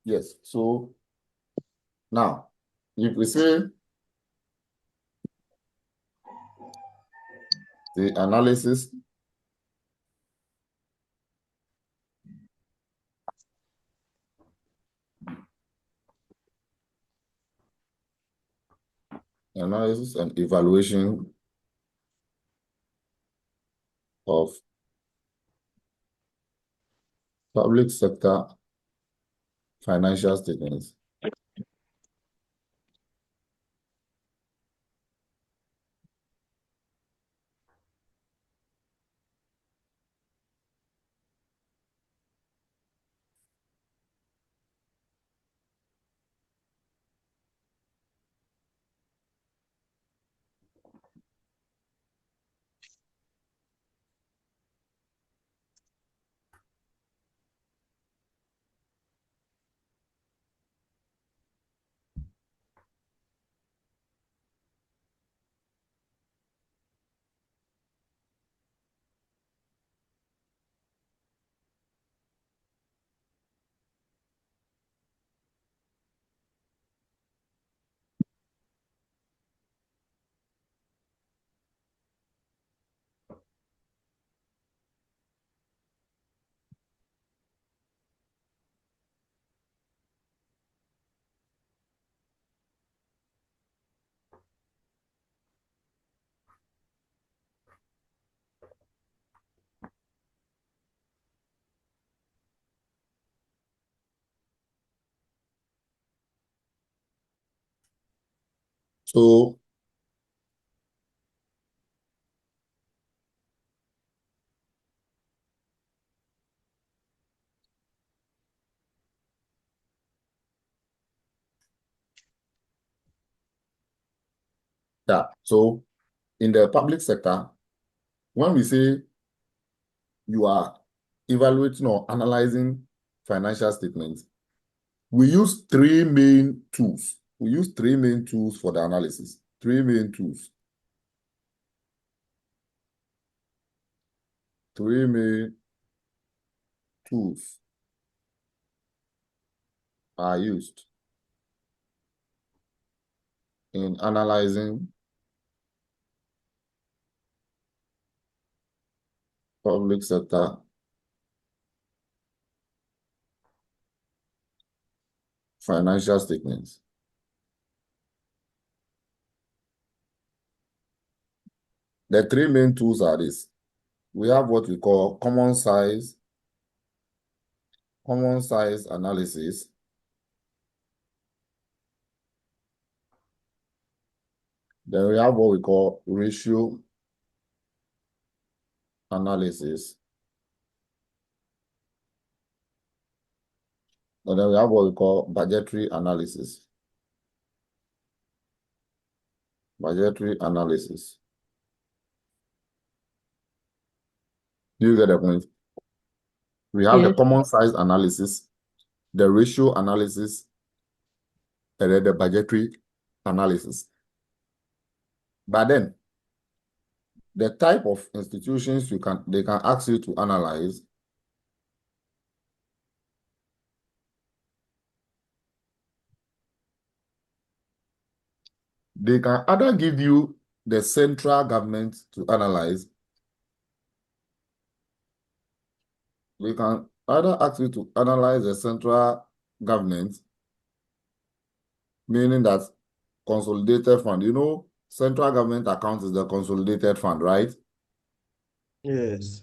Yes. So now, if we say the analysis and evaluation of public sector financial statements. So yeah, so in the public sector, when we say you are evaluating or analyzing financial statements, we use three main tools. We use three main tools for the analysis. Three main tools. Three main tools are used in analyzing public sector financial statements. The three main tools are this. We have what we call common size analysis. Then we have what we call ratio analysis. And then we have what we call budgetary analysis. Budgetary analysis. Do you get the point? We have the common size analysis, the ratio analysis, and then the budgetary analysis. But then, the type of institutions they can ask you to analyze they can either give you the central government to analyze. They can either ask you to analyze the central government, meaning that consolidated fund. You know, central government account is the consolidated fund, right? Yes.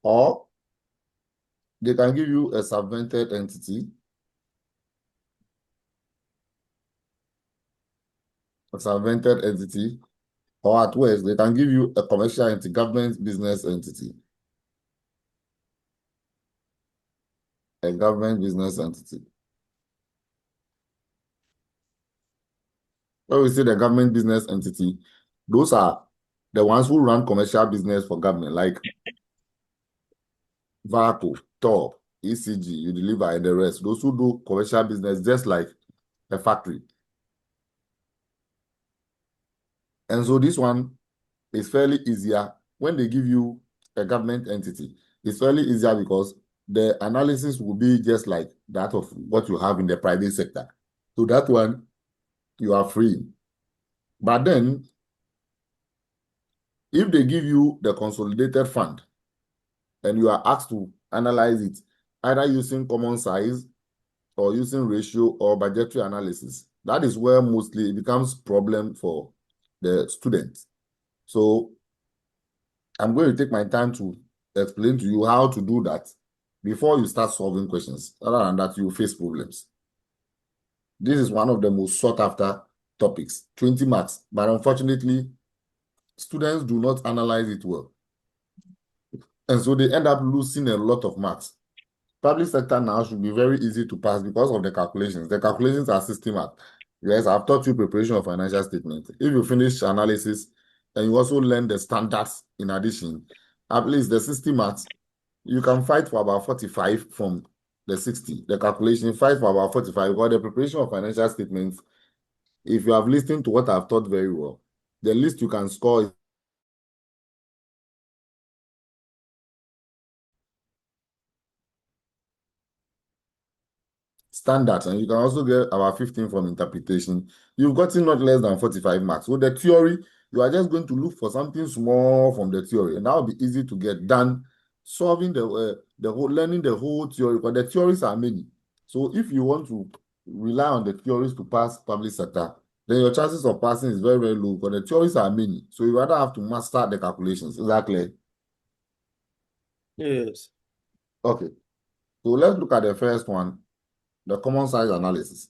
Or they can give you a subvented entity. A subvented entity. Or at worst, they can give you a commercial entity, government business entity. A government business entity. When we say the government business entity, those are the ones who run commercial business for government, like VACO, TOR, ECG, Unilever, and the rest. Those who do commercial business just like a factory. And so this one is fairly easier when they give you a government entity. It's fairly easier because the analysis will be just like that of what you have in the private sector. So that one, you are free. But then, if they give you the consolidated fund and you are asked to analyze it, either using common size or using ratio or budgetary analysis, that is where mostly it becomes problem for the students. So I'm going to take my time to explain to you how to do that before you start solving questions. Other than that, you face problems. This is one of the most sought after topics, 20 marks. But unfortunately, students do not analyze it well. And so they end up losing a lot of marks. Public sector now should be very easy to pass because of the calculations. The calculations are 60 marks. Yes, I've taught you preparation of financial statement. If you finish analysis and you also learn the standards in addition, at least the 60 marks, you can fight for about 45 from the 60. The calculation, fight for about 45 because the preparation of financial statements, if you have listened to what I've taught very well, the least you can score is standards, and you can also get about 15 from interpretation. You've gotten not less than 45 marks. So the theory, you are just going to look for something small from the theory, and that will be easy to get done solving the whole, learning the whole theory, because the theories are many. So if you want to rely on the theories to pass public sector, then your chances of passing is very, very low, because the theories are many. So you rather have to master the calculations. Exactly. Yes. Okay. So let's look at the first one, the common size analysis.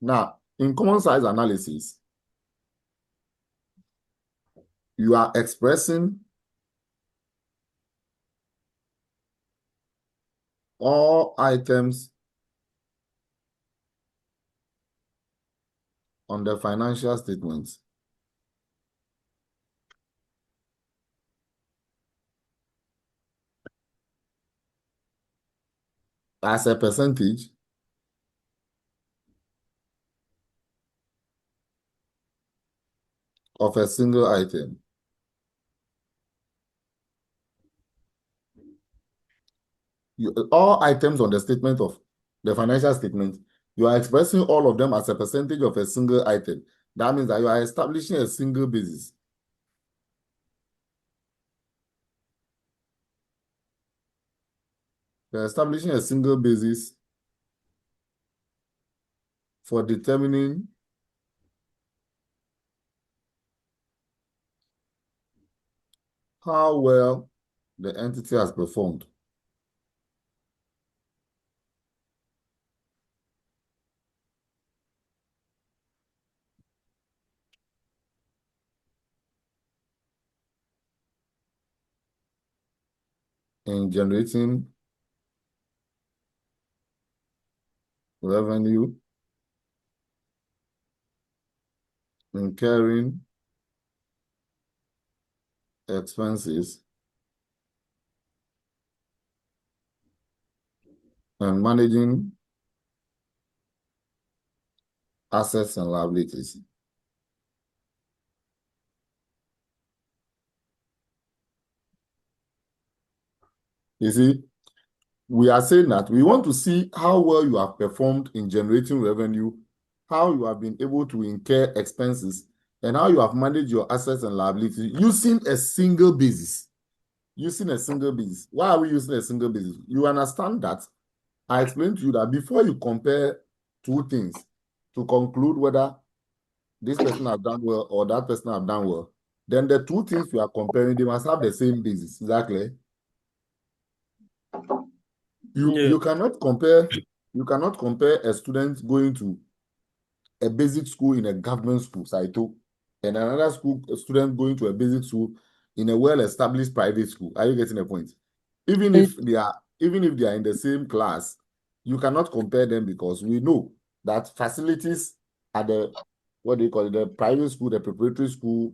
Now, in common size analysis, you are expressing all items on the financial statements as a percentage of a single item. All items on the statement of the financial statement, you are expressing all of them as a percentage of a single item. That means that you are establishing a single basis. You are establishing a single basis for determining how well the entity has performed. In generating revenue, incurring expenses, and managing assets and liabilities. You see, we are saying that we want to see how well you have performed in generating revenue, how you have been able to incur expenses, and how you have managed your assets and liabilities using a single basis. Using a single basis. Why are we using a single basis? You understand that I explained to you that before you compare two things to conclude whether this person has done well or that person has done well, then the two things you are comparing, they must have the same basis. Exactly. You cannot compare a student going to a basic school in a government school, Saito, and another a student going to a basic school in a well-established private school. Are you getting the point? Even if they are in the same class, you cannot compare them, because we know that facilities at the, what do you call it, the private school, the preparatory school,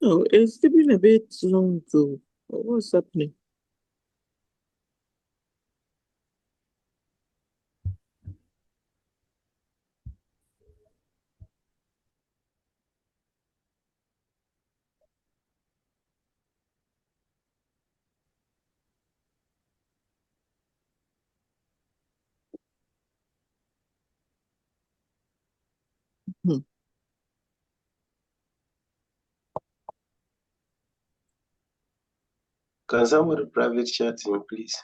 No, it's been a bit long though. What's happening? Hmm. Can somebody private chat him, please?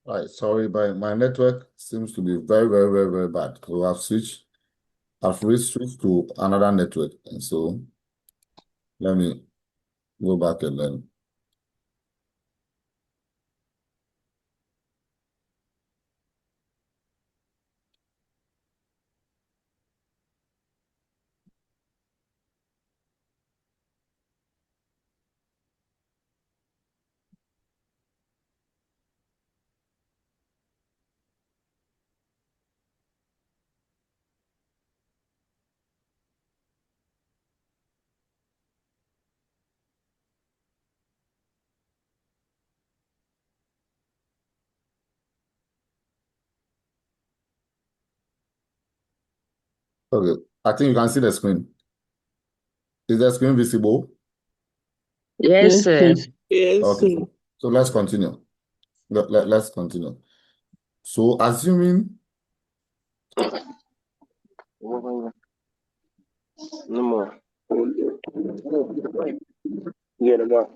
All right, sorry, but my network seems to be very, very, very, very bad. So I've switched to another network. And so let me go back and then. Okay, I think you can see the screen. Is the screen visible? Yes, sir. Yes, Okay, sir. so let's continue. Let's continue. So assuming No more. Yeah, no more.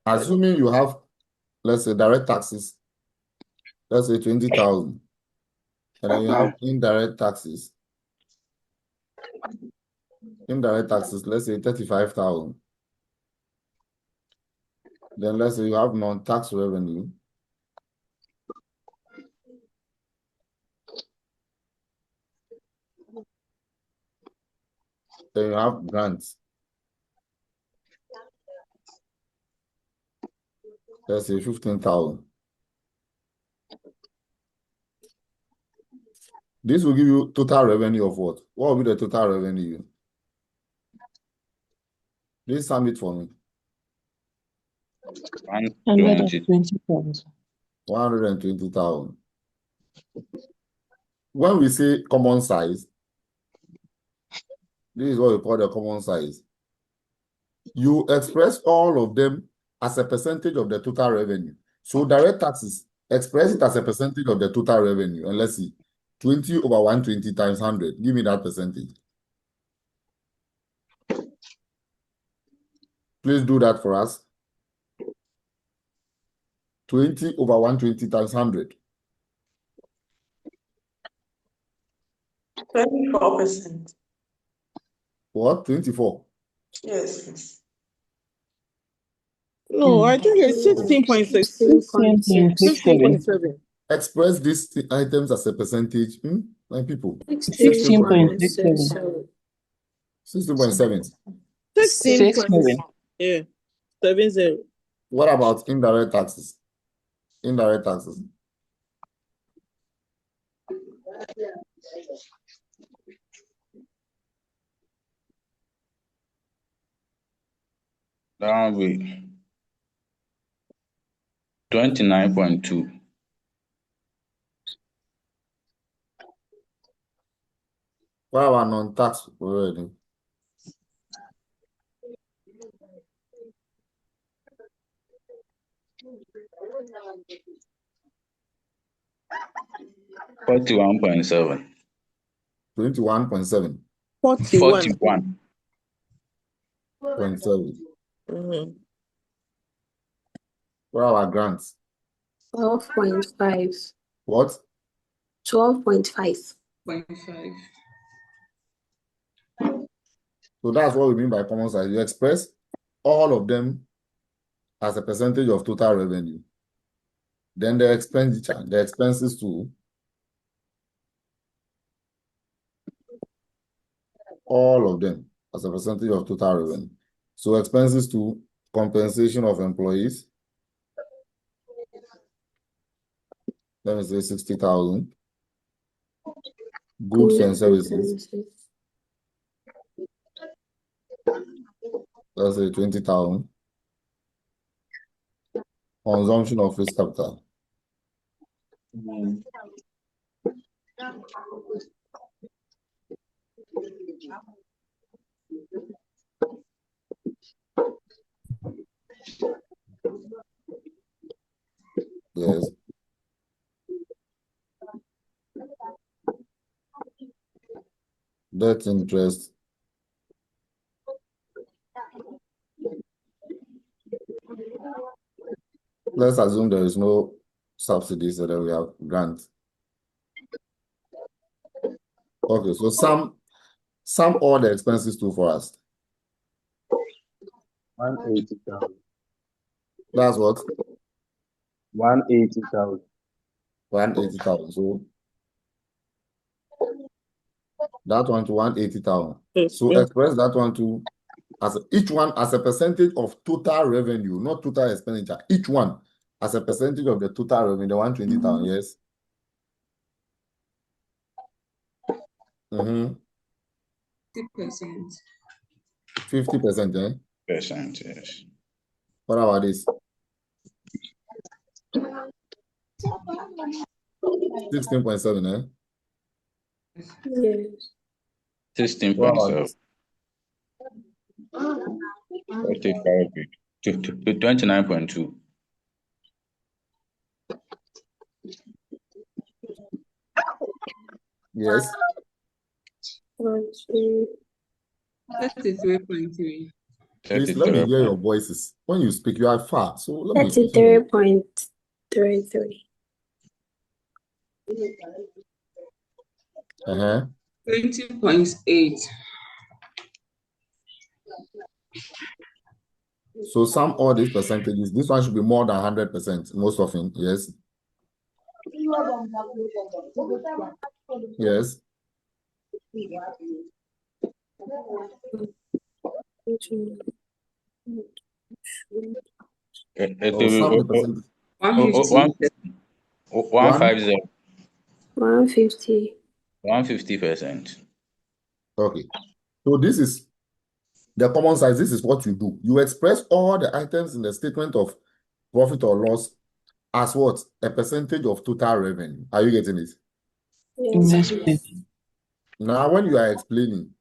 assuming you have, let's say, direct taxes, let's say 20,000, and then you have indirect taxes. Indirect taxes, let's say 35,000. Then let's say you have non-tax revenue. Then you have grants. Let's say 15,000. This will give you total revenue of what? What will be the total revenue? Please sum it for me. 120,000. 120,000. When we say common size, this is what we call the common size. You express all of them as a percentage of the total revenue. So direct taxes, express it as a percentage of the total revenue. And let's see, 20 over 120 times 100. Give me that percentage. Please do that for us. 20 over 120 times 100. 24%. What? 24? Yes. No, I think it's 16.6. 16.7. Express these items as a percentage. My people. 16.67. 16.7. 6 million. Yeah. 70. What about indirect taxes? Indirect taxes. That will be 29.2. What about non-tax already? $41.7. 21.7. 41. 41.7. Mm-hmm. What about grants? 12.5. What? 12.5. 0.5. So that's what we mean by common size. You express all of them as a percentage of total revenue. Then the expenditure, the expenses too. All of them as a percentage of total revenue. So expenses to compensation of employees. Let me say 60,000. Goods and services. Let's say 20,000. Consumption of fixed capital. Yes. Debt interest. Let's assume there is no subsidy, so that we have grants. Okay, so sum all the expenses too for us. 180,000. That's what? 180,000. 180,000. So that one to 180,000. So express that one to each one as a percentage of total revenue, not total expenditure. Each one as a percentage of the total revenue, the 120,000. Yes. 50%. 50%, eh? Percent, yes. What about this? 16.7, eh? Yes. 16.7. 45 to 29.2. Yes. 33.3. Please let me hear your voices. When you speak, you are far. So let me 33.33. 20.8. So sum all these percentages. This one should be more than 100%. Most often, yes. Yes. It will be 150. 150. 150. 150%. Okay. So this is the common size. This is what you do. You express all the items in the statement of profit or loss as what? A percentage of total revenue. Are you getting it? Yes. Now, when you are explaining,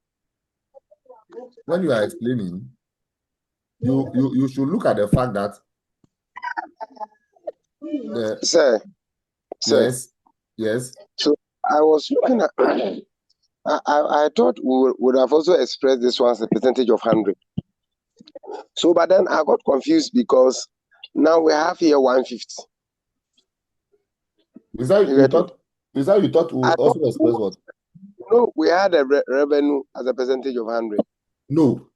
you should look at the fact that Sir. Yes. So I was looking at I thought we would have also expressed this one as a percentage of 100. So, but then I got confused because now we have here 150. Is that you thought we also express what? No, we had a revenue as a percentage of 100. No.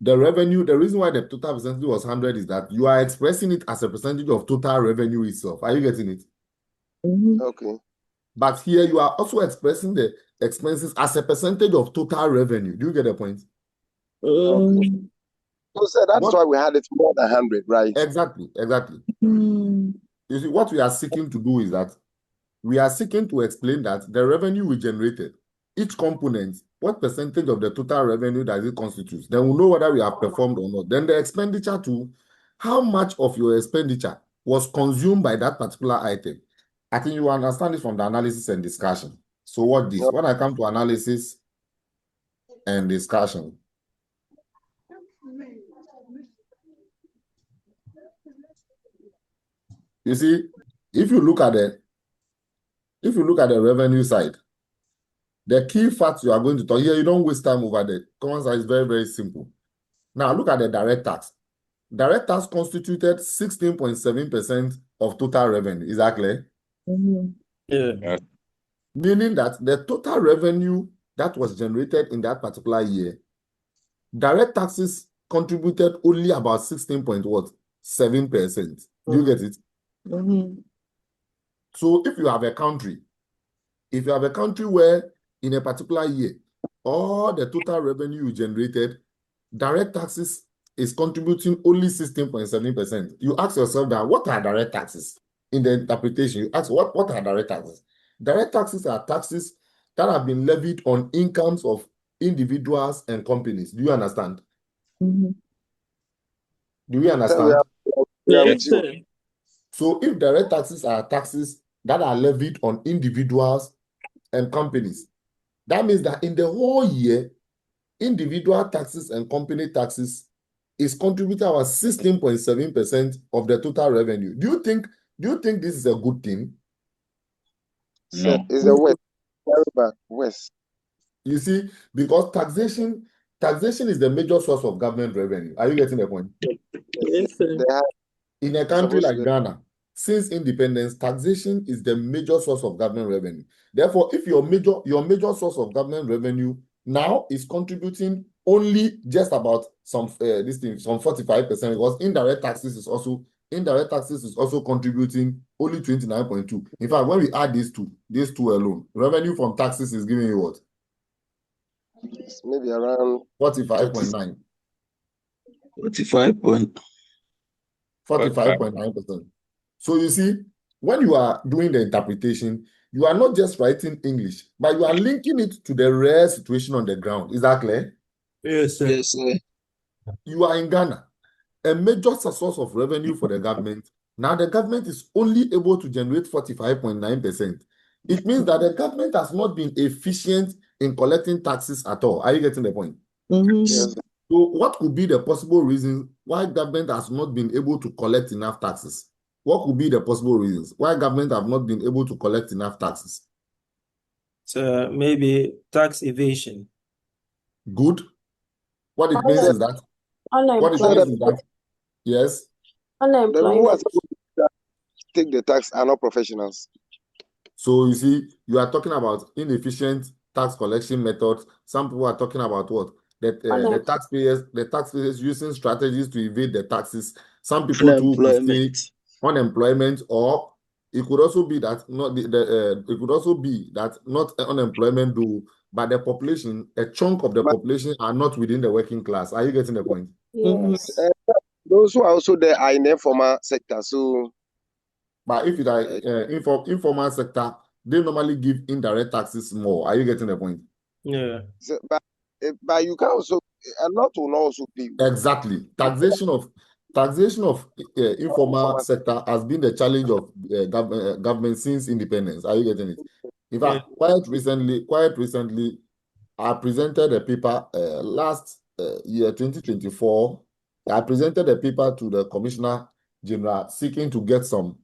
The revenue, the reason why the total percentage was 100 is that you are expressing it as a percentage of total revenue itself. Are you getting it? Okay. But here you are also expressing the expenses as a percentage of total revenue. Do you get the point? Okay. So sir, that's why we had it more than 100, right? Exactly. You see, what we are seeking to do is that we are seeking to explain that the revenue we generated, each component, what percentage of the total revenue does it constitute? Then we'll know whether we have performed or not. Then the expenditure too, how much of your expenditure was consumed by that particular item. I think you understand this from the analysis and discussion. So what this? When I come to analysis and discussion, you see, if you look at the revenue side, the key facts you are going to talk here, you don't waste time over there. Common sense is very, very simple. Now look at the direct tax. Direct tax constituted 16.7% of total revenue. Is that clear? Yeah. Meaning that the total revenue that was generated in that particular year, direct taxes contributed only about 16.7%. Do you get it? So if you have a country where in a particular year, all the total revenue you generated, direct taxes is contributing only 16.7%. You ask yourself that what are direct taxes? In the interpretation, you ask what are direct taxes? Direct taxes are taxes that have been levied on incomes of individuals and companies. Do you understand? Do you understand? Yes, sir. So if direct taxes are taxes that are levied on individuals and companies, that means that in the whole year, individual taxes and company taxes is contributing about 16.7% of the total revenue. Do you think this is a good thing? No. It's the West. Very bad. West. You see, because taxation is the major source of government revenue. Are you getting the point? Yes, sir. In a country like Ghana, since independence, taxation is the major source of government revenue. Therefore, if your major source of government revenue now is contributing only just about some 45%, because indirect taxes is also contributing only 29.2. In fact, when we add these two alone, revenue from taxes is giving you what? It's maybe around 45.9. 45.9%. So you see, when you are doing the interpretation, you are not just writing English, but you are linking it to the real situation on the ground. Is that clear? Yes, sir. Yes, sir. You are in Ghana, a major source of revenue for the government. Now the government is only able to generate 45.9%. It means that the government has not been efficient in collecting taxes at all. Are you getting the point? Yes. So what could be the possible reasons why government has not been able to collect enough taxes? What could be the possible reasons why government have not been able to collect enough taxes? So maybe tax evasion. Good. What it means is that yes. The people who are supposed to take the tax are not professionals. So you see, you are talking about inefficient tax collection methods. Some people are talking about what? That the taxpayers using strategies to evade the taxes. Some people too could say unemployment, or it could also be that not unemployment though, but the population, a chunk of the population are not within the working class. Are you getting the point? Yes. Those who are also there are in the informal sector. So, but if it are informal sector, they normally give indirect taxes more. Are you getting the point? Yeah. So, but you can also, a lot will also be. Exactly. Taxation of informal sector has been the challenge of government since independence. Are you getting it? In fact, quite recently, I presented a paper last year, 2024. I presented a paper to the Commissioner General seeking to get some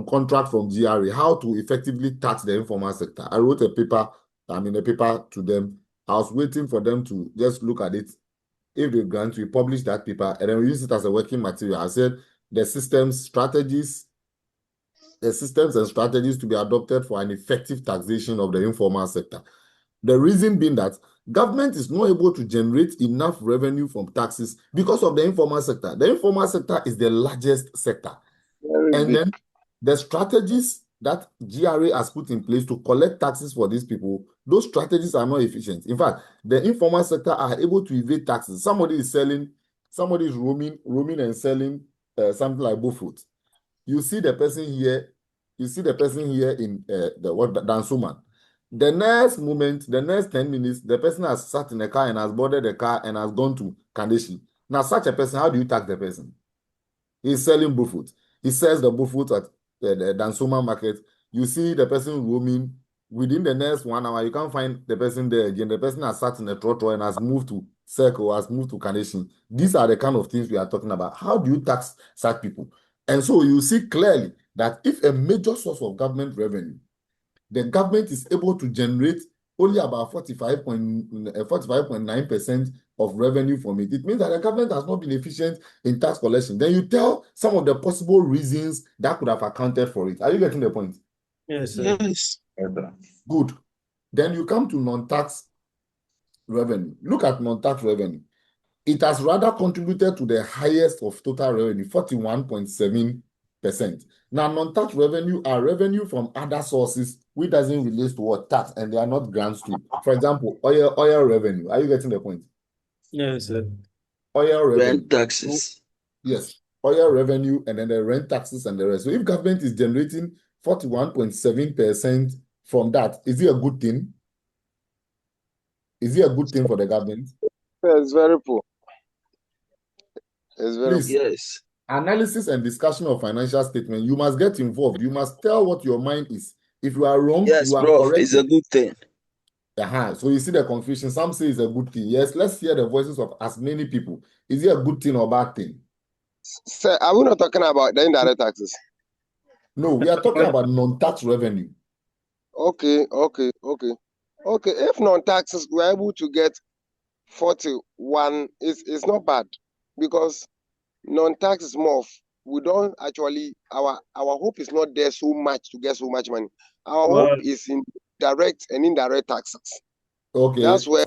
contract from GRA, how to effectively tax the informal sector. I wrote a paper to them. I was waiting for them to just look at it. If they grant, we publish that paper and then we use it as a working material. I said the systems and strategies to be adopted for an effective taxation of the informal sector. The reason being that government is not able to generate enough revenue from taxes because of the informal sector. The informal sector is the largest sector. And then the strategies that GRA has put in place to collect taxes for these people, those strategies are not efficient. In fact, the informal sector are able to evade taxes. Somebody is selling somebody is roaming and selling something like bullfruit. You see the person here. You see the person here in Dansoman. The next moment, the next 10 minutes, the person has sat in a car and has boarded the car and has gone to Kaneshie. Now, such a person, how do you tax the person? He's selling bullfruit. He sells the bullfruit at the Dansoman market. You see the person roaming. Within the next 1 hour, you can't find the person there again. The person has sat in a trottoir and has moved to Circle, has moved to Kaneshie. These are the kind of things we are talking about. How do you tax such people? And so you see clearly that if a major source of government revenue, the government is able to generate only about 45.9% of revenue from it, it means that the government has not been efficient in tax collection. Then you tell some of the possible reasons that could have accounted for it. Are you getting the point? Yes, sir. Yes. Good. Then you come to non-tax revenue. Look at non-tax revenue. It has rather contributed to the highest of total revenue, 41.7%. Now, non-tax revenue are revenue from other sources which doesn't relate to what tax, and they are not grants too. For example, oil revenue. Are you getting the point? Yes, sir. Oil revenue. Rent taxes. Yes, oil revenue and then the rent taxes and the rest. So if government is generating 41.7% from that, is it a good thing? Is it a good thing for the government? It's very poor. It's very Please, yes. Analysis and discussion of financial statement, you must get involved. You must tell what your mind is. If you are wrong, Yes, you are bro. correct. It's a good thing. So you see the confusion. Some say it's a good thing. Yes, let's hear the voices of as many people. Is it a good thing or bad thing? Sir, are we not talking about the indirect taxes? No, we are talking about non-tax revenue. Okay. If non-taxes we're able to get 41, it's not bad, because non-tax is more of, we don't actually, our hope is not there so much to get so much money. Our hope is in direct and indirect taxes. Okay, that's where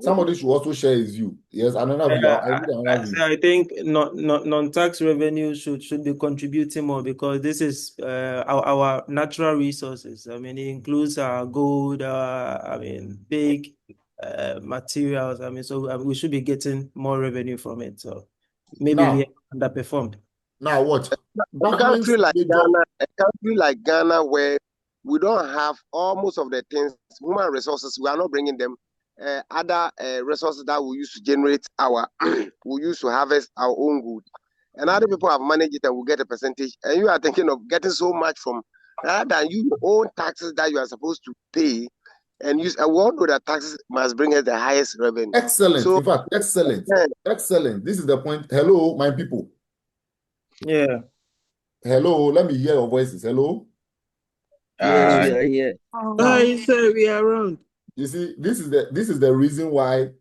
somebody should also share his view. Yes, another view. I think non-tax revenue should be contributing more, because this is our natural resources. I mean, it includes gold, big materials. I mean, so we should be getting more revenue from it. So maybe we underperformed. Now what? A country like Ghana, where we don't have almost of the things, human resources, we are not bringing them. Other resources that we use to generate we use to harvest our own good, and other people have managed it and will get a percentage. And you are thinking of getting so much from rather than you own taxes that you are supposed to pay, and use. And we all know that taxes must bring us the highest revenue. Excellent. So, in fact, excellent. Excellent. This is the point. Hello, my people. Yeah. Hello, let me hear your voices. Hello. Yes, we are here. Hi, sir, we are around. You see, this is the reason why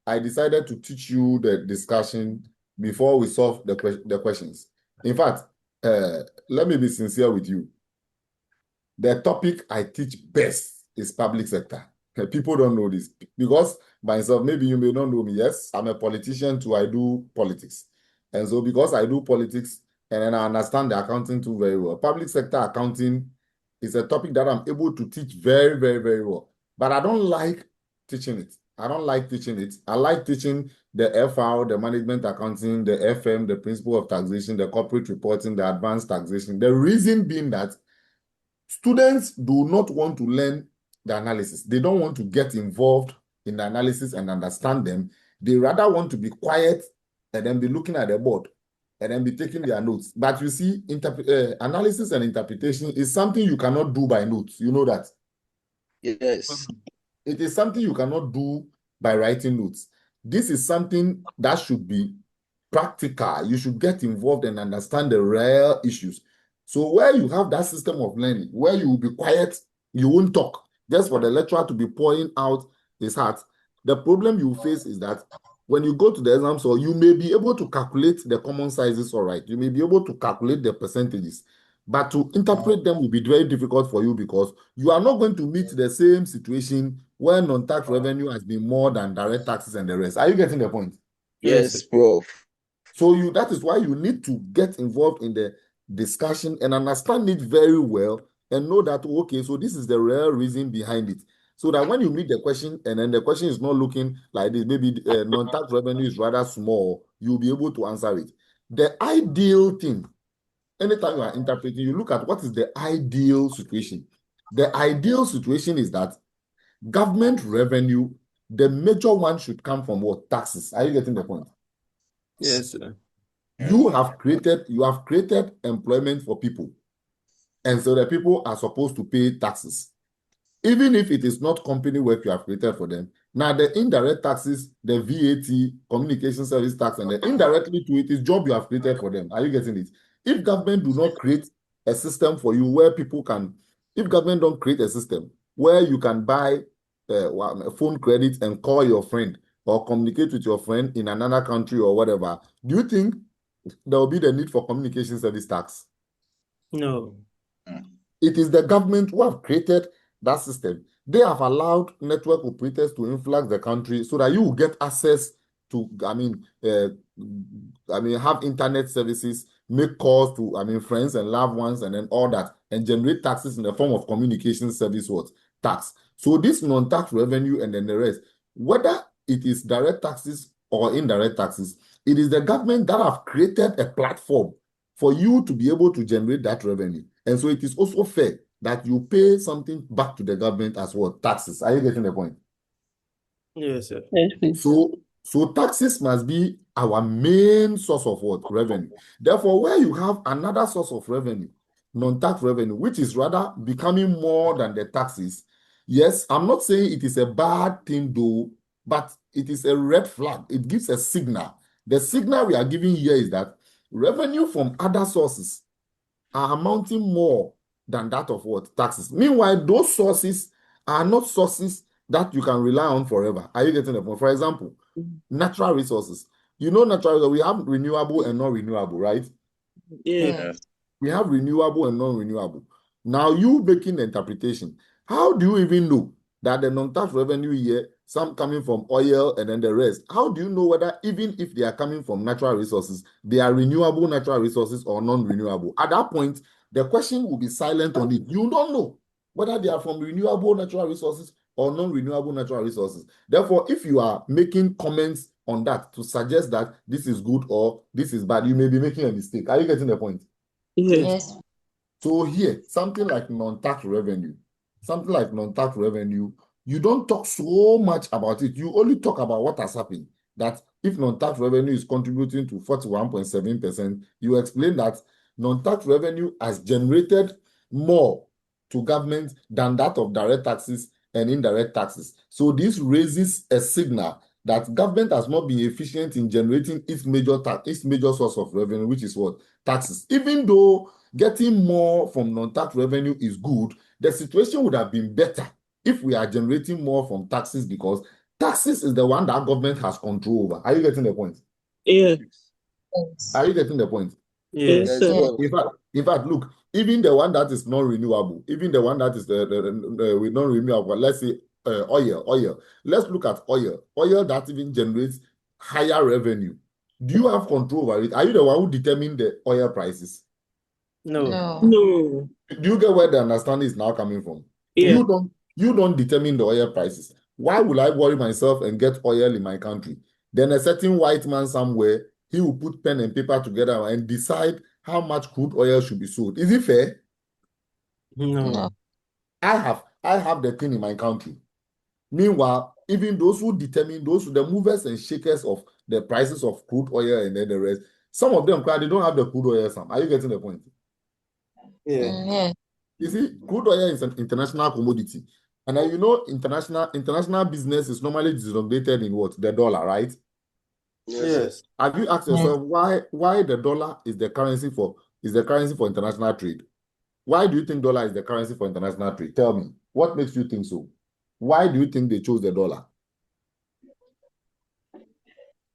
I decided to teach you the discussion before we solve the questions. In fact, let me be sincere with you. The topic I teach best is public sector. People don't know this because myself, maybe you may not know me. Yes, I'm a politician too. I do politics. And so because I do politics and then I understand the accounting too very well, public sector accounting is a topic that I'm able to teach very, very, very well. But I don't like teaching it. I don't like teaching it. I like teaching the FR, the management accounting, the FM, the principle of taxation, the corporate reporting, the advanced taxation. The reason being that students do not want to learn the analysis. They don't want to get involved in the analysis and understand them. They rather want to be quiet and then be looking at the board and then be taking their notes. But you see, analysis and interpretation is something you cannot do by notes. You know that? Yes. It is something you cannot do by writing notes. This is something that should be practical. You should get involved and understand the real issues. So where you have that system of learning, where you will be quiet, you won't talk, just for the lecturer to be pouring out his heart, the problem you face is that when you go to the exam, so you may be able to calculate the common sizes, all right. You may be able to calculate the percentages, but to interpret them will be very difficult for you because you are not going to meet the same situation where non-tax revenue has been more than direct taxes and the rest. Are you getting the point? Yes, Prof. So that is why you need to get involved in the discussion and understand it very well and know that, okay, so this is the real reason behind it. So that when you meet the question and then the question is not looking like this, maybe non-tax revenue is rather small, you'll be able to answer it. The ideal thing, anytime you are interpreting, you look at what is the ideal situation. The ideal situation is that government revenue, the major one should come from what? Taxes. Are you getting the point? Yes, sir. You have created employment for people. And so the people are supposed to pay taxes. Even if it is not company work you have created for them. Now, the indirect taxes, the VAT, communication service tax, and the indirectly to it is job you have created for them. Are you getting it? If government do not create a system for you where people can, if government don't create a system where you can buy a phone credit and call your friend or communicate with your friend in another country or whatever, do you think there will be the need for communication service tax? No. It is the government who have created that system. They have allowed network operators to influx the country so that you will get access to, have internet services, make calls to, friends and loved ones, and then all that, and generate taxes in the form of communication service tax. So this non-tax revenue and then the rest, whether it is direct taxes or indirect taxes, it is the government that have created a platform for you to be able to generate that revenue. And so it is also fair that you pay something back to the government as well, taxes. Are you getting the point? Yes, sir. So taxes must be our main source of what? Revenue. Therefore, where you have another source of revenue, non-tax revenue, which is rather becoming more than the taxes, yes, I'm not saying it is a bad thing though, but it is a red flag. It gives a signal. The signal we are giving here is that revenue from other sources are amounting more than that of what? Taxes. Meanwhile, those sources are not sources that you can rely on forever. Are you getting the point? For example, natural resources. You know, natural resources, we have renewable and non-renewable, right? Yeah. We have renewable and non-renewable. Now, you making the interpretation. How do you even know that the non-tax revenue here, some coming from oil and then the rest, how do you know whether even if they are coming from natural resources, they are renewable natural resources or non-renewable? At that point, the question will be silent on it. You don't know whether they are from renewable natural resources or non-renewable natural resources. Therefore, if you are making comments on that to suggest that this is good or this is bad, you may be making a mistake. Are you getting the point? Yes. So here, something like non-tax revenue, you don't talk so much about it. You only talk about what has happened. That if non-tax revenue is contributing to 41.7%, you explain that non-tax revenue has generated more to government than that of direct taxes and indirect taxes. So this raises a signal that government has not been efficient in generating its major source of revenue, which is what? Taxes. Even though getting more from non-tax revenue is good, the situation would have been better if we are generating more from taxes, because taxes is the one that government has control over. Are you getting the point? Yes. Are you getting the point? Yes. In fact, look, even the one that is non-renewable, even the one that is with non-renewable, let's say oil. Let's look at oil. Oil that even generates higher revenue. Do you have control over it? Are you the one who determines the oil prices? No. No. Do you get where the understanding is now coming from? Yeah. You don't determine the oil prices. Why will I worry myself and get oil in my country? Then a certain white man somewhere, he will put pen and paper together and decide how much crude oil should be sold. Is it fair? No. I have the thing in my country. Meanwhile, even those who determine the movers and shakers of the prices of crude oil and then the rest, some of them, they don't have the crude oil. Some. Are you getting the point? Yeah. You see, crude oil is an international commodity. And you know, international business is normally denominated in what? The dollar, right? Yes. Have you asked yourself why the dollar is the currency for international trade? Why do you think dollar is the currency for international trade? Tell me, what makes you think so? Why do you think they chose the dollar?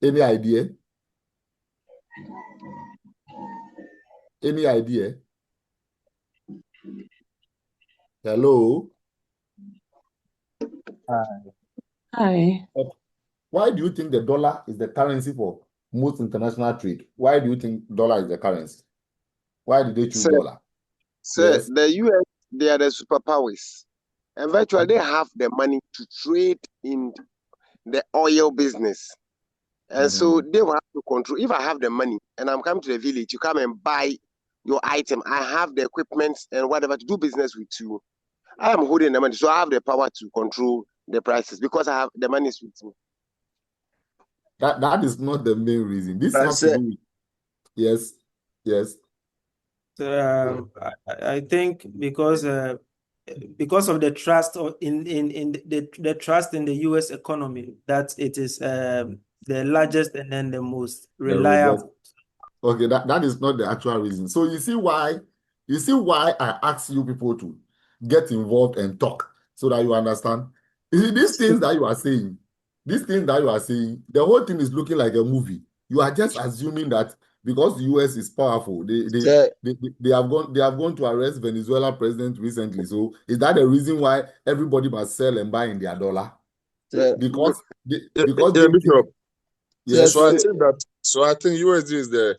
Any idea? Any idea? Hello? Hi. Why do you think the dollar is the currency for most international trade? Why do you think dollar is the currency? Why did they choose dollar? Sir, Yes. the US, they are the superpowers. And virtually they have the money to trade in the oil business. And so they will have to control. If I have the money and I'm coming to the village, you come and buy your item. I have the equipment and whatever to do business with you. I am holding the money, so I have the power to control the prices because I have the money with me. That is not the main reason. This has to do with yes. I think because of the trust in the trust in the U.S. economy, that it is the largest and then the most reliable. Okay, that is not the actual reason. So you see why I ask you people to get involved and talk so that you understand. You see, these things that you are saying, the whole thing is looking like a movie. You are just assuming that because the US is powerful, they have gone to arrest Venezuela president recently. So is that the reason why everybody must sell and buy in their dollar? Because yes. So I think USD is the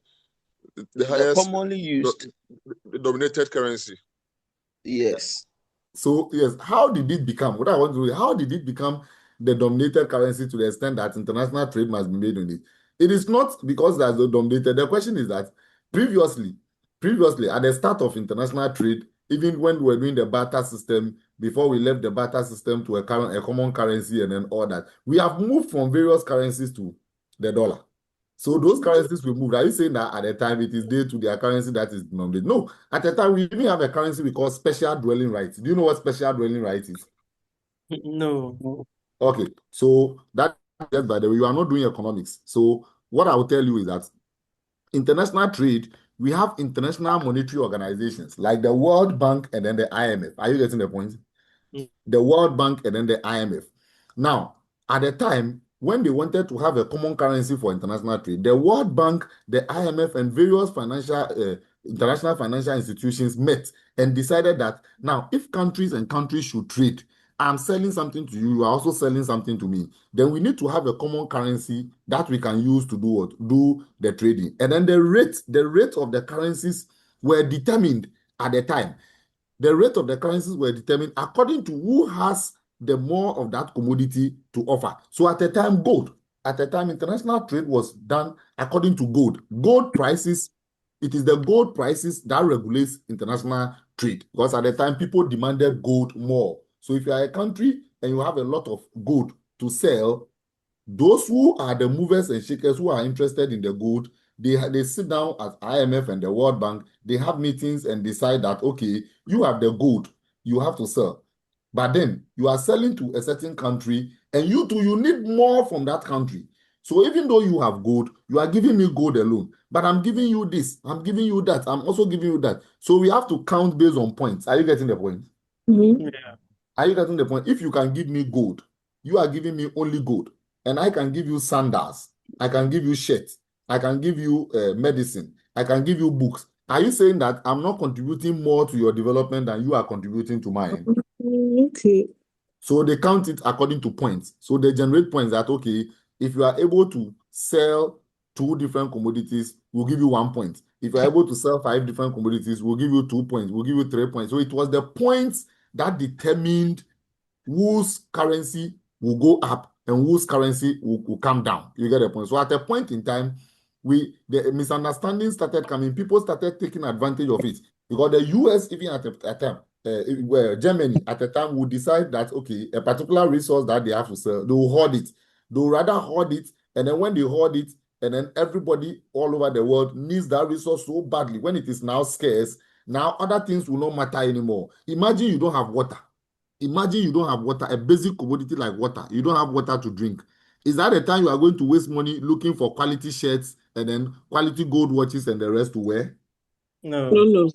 highest commonly used dominated currency. Yes. So yes, how did it become? What I want to know, how did it become the dominated currency to the extent that international trade must be made on it? It is not because that's the dominated. The question is that previously at the start of international trade, even when we were doing the barter system, before we left the barter system to a common currency and then all that, we have moved from various currencies to the dollar. So those currencies we moved. Are you saying that at the time it is due to their currency that is denominated? No. At the time we even have a currency we call special dwelling rights. Do you know what special dwelling rights is? No. Okay. So that, yes, by the way, you are not doing economics. So what I will tell you is that international trade, we have international monetary organizations like the World Bank and then the IMF. Are you getting the point? The World Bank and then the IMF. Now, at the time, when they wanted to have a common currency for international trade, the World Bank, the IMF, and various international financial institutions met and decided that now, if countries should trade, I'm selling something to you, you are also selling something to me, then we need to have a common currency that we can use to do what? Do the trading. And then the rate of the currencies were determined at the time. The rate of the currencies were determined according to who has the more of that commodity to offer. So at the time, gold. At the time, international trade was done according to gold. Gold prices, it is the gold prices that regulates international trade. Because at the time, people demanded gold more. So if you are a country and you have a lot of gold to sell, those who are the movers and shakers who are interested in the gold, they sit down at IMF and the World Bank, they have meetings and decide that, okay, you have the gold, you have to sell. But then you are selling to a certain country and you need more from that country. So even though you have gold, you are giving me gold alone. But I'm giving you this, I'm giving you that, I'm also giving you that. So we have to count based on points. Are you getting the point? Yeah. Are you getting the point? If you can give me gold, you are giving me only gold. And I can give you sandals. I can give you shirts. I can give you medicine. I can give you books. Are you saying that I'm not contributing more to your development than you are contributing to mine? Okay. So they count it according to points. So they generate points that, okay, if you are able to sell 2 different commodities, we'll give you 1 point. If you're able to sell 5 different commodities, we'll give you 2 points. We'll give you 3 points. So it was the points that determined whose currency will go up and whose currency will come down. You get the point? So at a point in time, the misunderstanding started coming. People started taking advantage of it because the US, even at a time, Germany at the time would decide that, okay, a particular resource that they have to sell, they will hoard it. They will rather hoard it, and then when they hoard it, and then everybody all over the world needs that resource so badly, when it is now scarce, now other things will not matter anymore. Imagine you don't have water. Imagine you don't have water, a basic commodity like water. You don't have water to drink. Is that the time you are going to waste money looking for quality shirts and then quality gold watches and the rest to wear? No.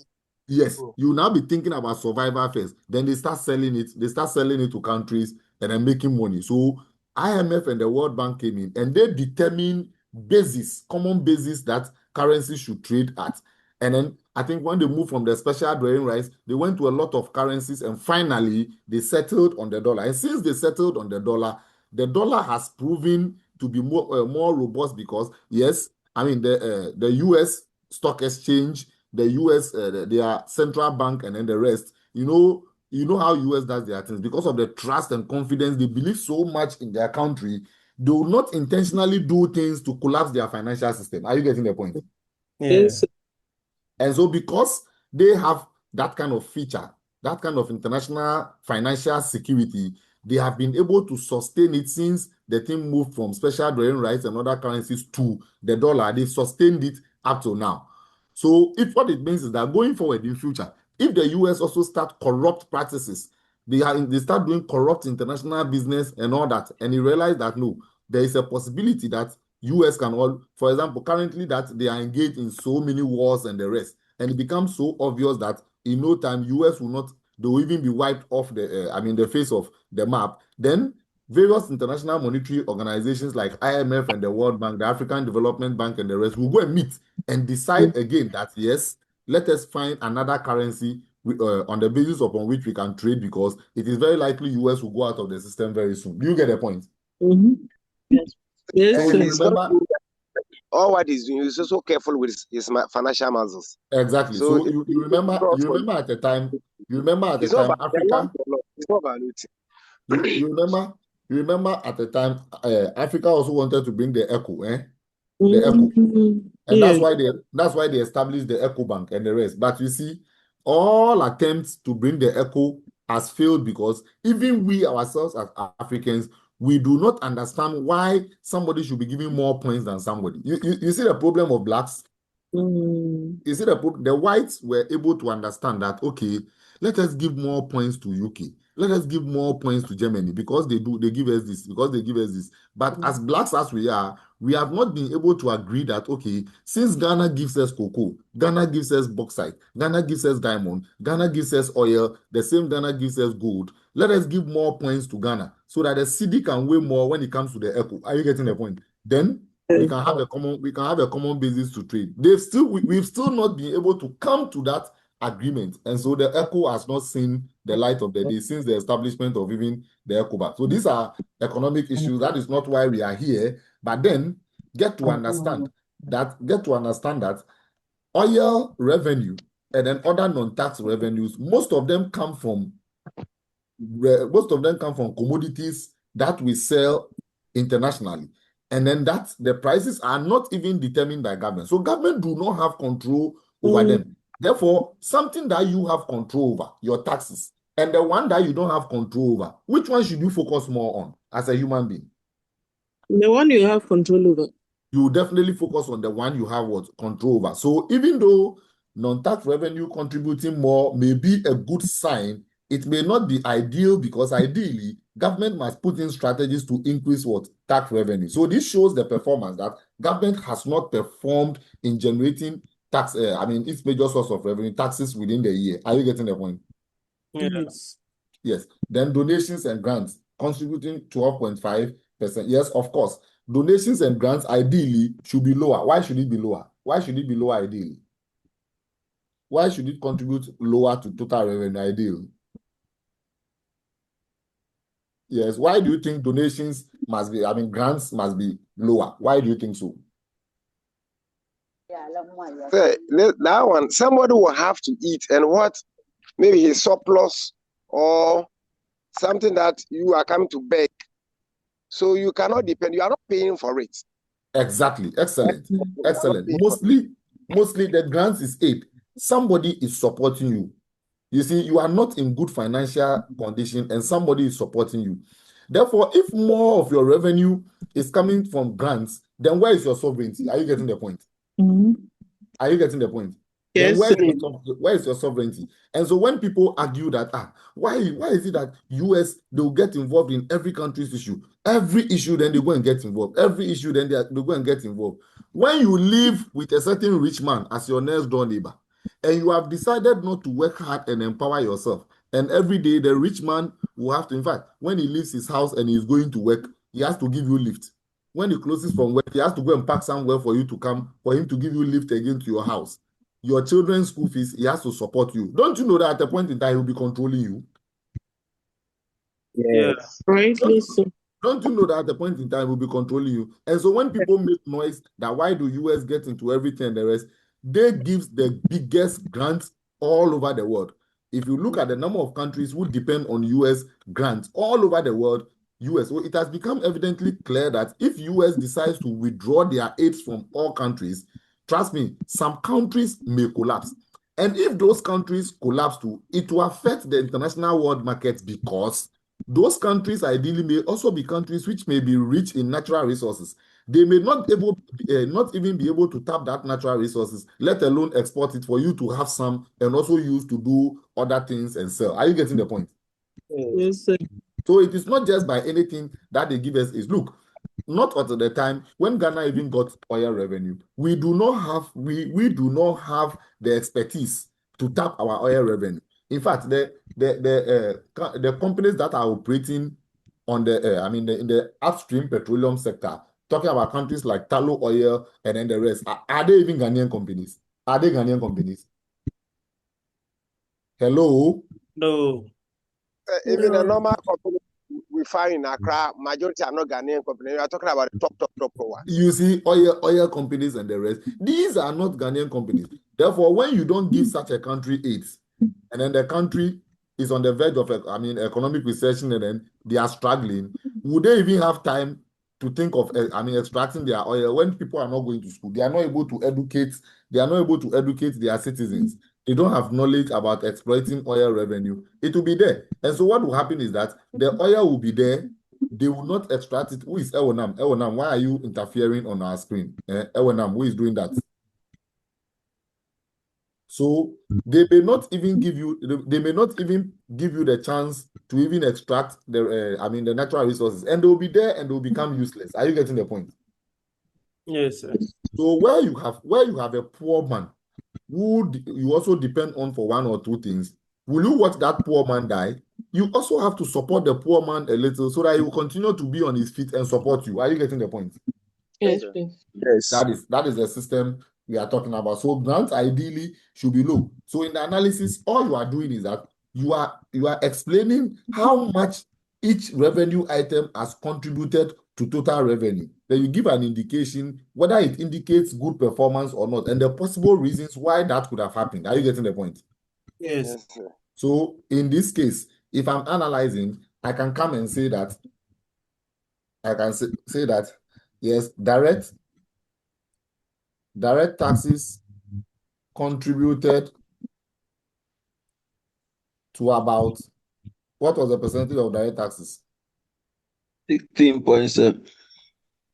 Yes, you will now be thinking about survival first. Then they start selling it. They start selling it to countries and then making money. So IMF and the World Bank came in and they determined common basis that currency should trade at. And then I think when they moved from the special dwelling rights, they went to a lot of currencies and finally they settled on the dollar. And since they settled on the dollar has proven to be more robust because, yes, I mean, the US stock exchange, the US, their central bank, and then the rest, you know how US does their things because of the trust and confidence. They believe so much in their country they will not intentionally do things to collapse their financial system. Are you getting the point? Yes. And so because they have that kind of feature, that kind of international financial security, they have been able to sustain it since the thing moved from special drawing rights and other currencies to the dollar. They've sustained it up to now. So if what it means is that going forward in future, if the US also start corrupt practices, they start doing corrupt international business and all that, and you realize that no, there is a possibility that US can all, for example, currently that they are engaged in so many wars and the rest, and it becomes so obvious that in no time US will not, they will even be wiped off the face of the map. Then various international monetary organizations like IMF and the World Bank, the African Development Bank and the rest will go and meet and decide again that yes, let us find another currency on the basis upon which we can trade, because it is very likely US will go out of the system very soon. Do you get the point? Yes. So you remember, all what he's doing, he's also careful with his financial muscles. Exactly. So you remember at the time, Africa. It's not valuable. You remember at the time, Africa also wanted to bring the ECO, the ECO, and that's why they established the ECO Bank and the rest. But you see, all attempts to bring the ECO has failed, because even we ourselves as Africans, we do not understand why somebody should be giving more points than somebody. You see the problem of blacks? You see the whites were able to understand that, okay, let us give more points to UK. Let us give more points to Germany because they give us this, because they give us this. But as blacks as we are, we have not been able to agree that, okay, since Ghana gives us cocoa, Ghana gives us bauxite, Ghana gives us diamond, Ghana gives us oil, the same Ghana gives us gold, let us give more points to Ghana so that the cedi can weigh more when it comes to the ECO. Are you getting the point? Then we can have a common basis to trade. We've still not been able to come to that agreement, and so the ECO has not seen the light of the day since the establishment of even the ECOBAC. So these are economic issues. That is not why we are here. But then get to understand that oil revenue and then other non-tax revenues, most of them come from commodities that we sell internationally. And then that the prices are not even determined by government. So government do not have control over them. Therefore, something that you have control over, your taxes, and the one that you don't have control over, which one should you focus more on as a human being? The one you have control over. You definitely focus on the one you have control over. So even though non-tax revenue contributing more may be a good sign, it may not be ideal, because ideally, government must put in strategies to increase tax revenue. So this shows the performance that government has not performed in generating tax, its major source of revenue, taxes within the year. Are you getting the point? Yes. Yes. Then donations and grants contributing 12.5%. Yes, of course. Donations and grants ideally should be lower. Why should it be lower? Why should it be lower ideally? Why should it contribute lower to total revenue ideally? Yes. Why do you think donations grants must be lower? Why do you think so? That one, somebody will have to eat, and what? Maybe his surplus or something that you are coming to beg. So you cannot depend. You are not paying for it. Exactly. Excellent. Excellent. Mostly the grants is aid. Somebody is supporting you. You see, you are not in good financial condition and somebody is supporting you. Therefore, if more of your revenue is coming from grants, then where is your sovereignty? Are you getting the point? Are you getting the point? Yes. Where is your sovereignty? And so when people argue that, why is it that US, they'll get involved in every country's issue? Every issue, then they go and get involved. Every issue, then they go and get involved. When you live with a certain rich man as your next door neighbor, and you have decided not to work hard and empower yourself, and every day the rich man will have to, in fact, when he leaves his house and he's going to work, he has to give you lift. When he closes from work, he has to go and park somewhere for you to come, for him to give you lift again to your house. Your children's school fees, he has to support you. Don't you know that at a point in time, he'll be controlling you? Yes. Right. Don't you know that at a point in time, he'll be controlling you? And so when people make noise that why do US get into everything and the rest, they give the biggest grants all over the world. If you look at the number of countries who depend on US grants all over the world, US. So it has become evidently clear that if US decides to withdraw their aids from all countries, trust me, some countries may collapse. And if those countries collapse too, it will affect the international world market because those countries ideally may also be countries which may be rich in natural resources. They may not even be able to tap that natural resources, let alone export it for you to have some and also use to do other things and sell. Are you getting the point? Yes, sir. So it is not just by anything that they give us is look, not at the time when Ghana even got oil revenue, we do not have the expertise to tap our oil revenue. In fact, the companies that are operating on the in the upstream petroleum sector, talking about countries like Tullow Oil and then the rest, are they even Ghanaian companies? Are they Ghanaian companies? Hello? No. Even a normal company we find in Accra, majority are not Ghanaian companies. We are talking about the top ones. You see, oil companies and the rest, these are not Ghanaian companies. Therefore, when you don't give such a country aids, and then the country is on the verge of economic recession, and then they are struggling, would they even have time to think of extracting their oil when people are not going to school? They are not able to educate their citizens. They don't have knowledge about exploiting oil revenue. It will be there. And so what will happen is that the oil will be there. They will not extract it. Who is Ewonam? Ewonam, why are you interfering on our screen? Ewonam, who is doing that? So they may not even give you the chance to even extract the natural resources, and they will be there and they will become useless. Are you getting the point? Yes, sir. So where you have a poor man who you also depend on for one or two things, will you watch that poor man die? You also have to support the poor man a little so that he will continue to be on his feet and support you. Are you getting the point? Yes, please. Yes. That is the system we are talking about. So grants ideally should be low. So in the analysis, all you are doing is that you are explaining how much each revenue item has contributed to total revenue. Then you give an indication whether it indicates good performance or not, and the possible reasons why that could have happened. Are you getting the point? Yes. Sir. So in this case, if I'm analyzing, I can come and say that yes, direct taxes contributed to about, what was the percentage of direct taxes? 16.7.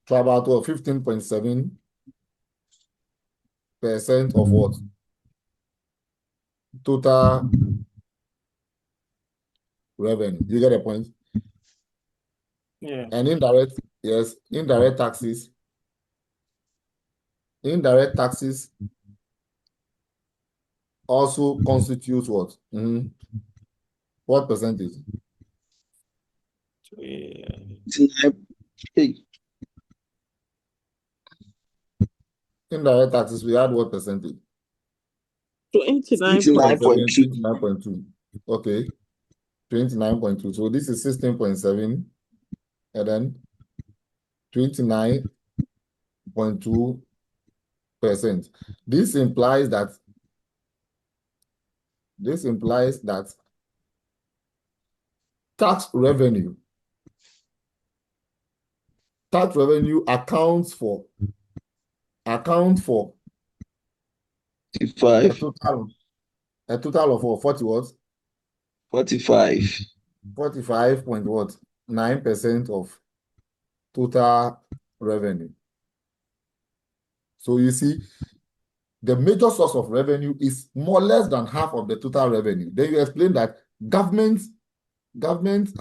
To about 15.7% of what? Total revenue. You get a point? Yeah. And indirect taxes also constitutes what? What percentage? 29. Indirect taxes, we had what percentage? 29.2. 29.2. Okay. 29.2. So this is 16.7 and then 29.2%. This implies that tax revenue accounts for 55. a total of what? 40 what? 45. 45.9% of total revenue. So you see, the major source of revenue is more or less than half of the total revenue. Then you explain that government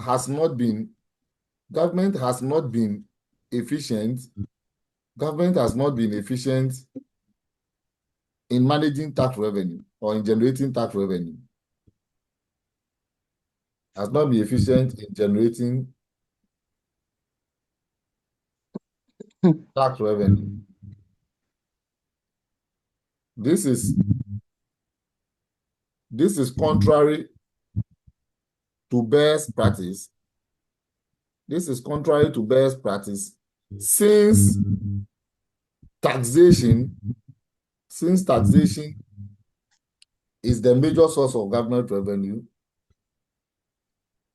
has not been efficient. Government has not been efficient in managing tax revenue or in generating tax revenue. Has not been efficient in generating tax revenue. This is contrary to best practice. This is contrary to best practice since taxation is the major source of government revenue.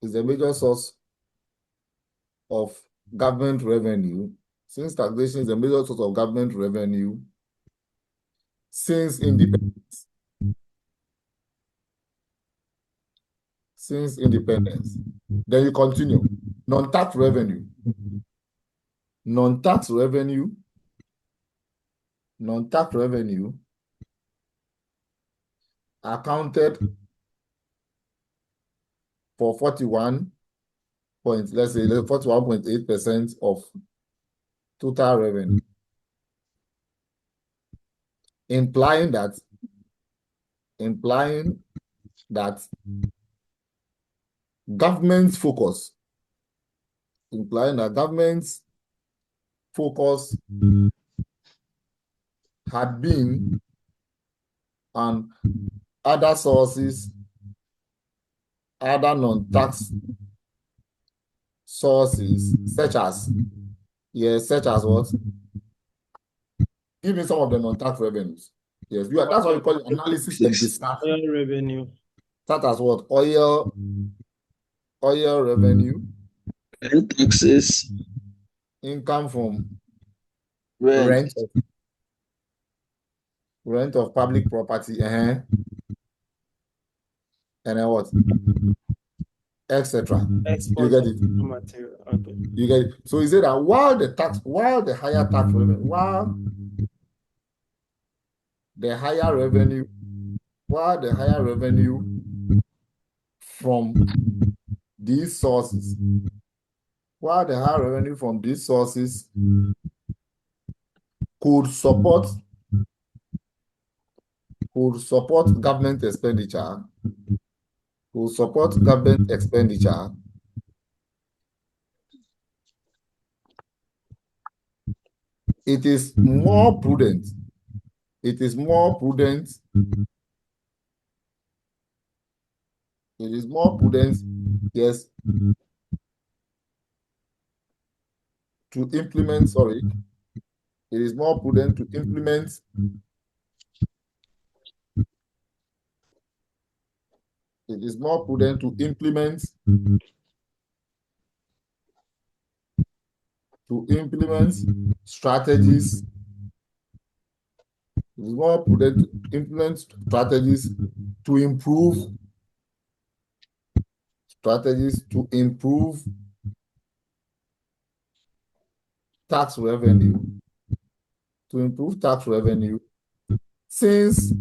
Is the major source of government revenue, since taxation is a major source of government revenue since independence. Since independence. Then you continue. Non-tax revenue. Non-tax revenue. Non-tax revenue accounted for 41.8% of total revenue, implying that government's focus had been on other sources, other non-tax sources, such as what? Give me some of the non-tax revenues. Yes, that's what we call it, analysis and discussion. Oil revenue. Such as what? Oil revenue. And taxes. Income from Rent. Rent of public property. And then what? Etc. You get it? Material. Okay. You get it? So he said that while the higher tax revenue, from these sources, could support government expenditure, it is more prudent. Yes, to implement, it is more prudent to implement strategies. It is more prudent to implement strategies to improve tax revenue. Since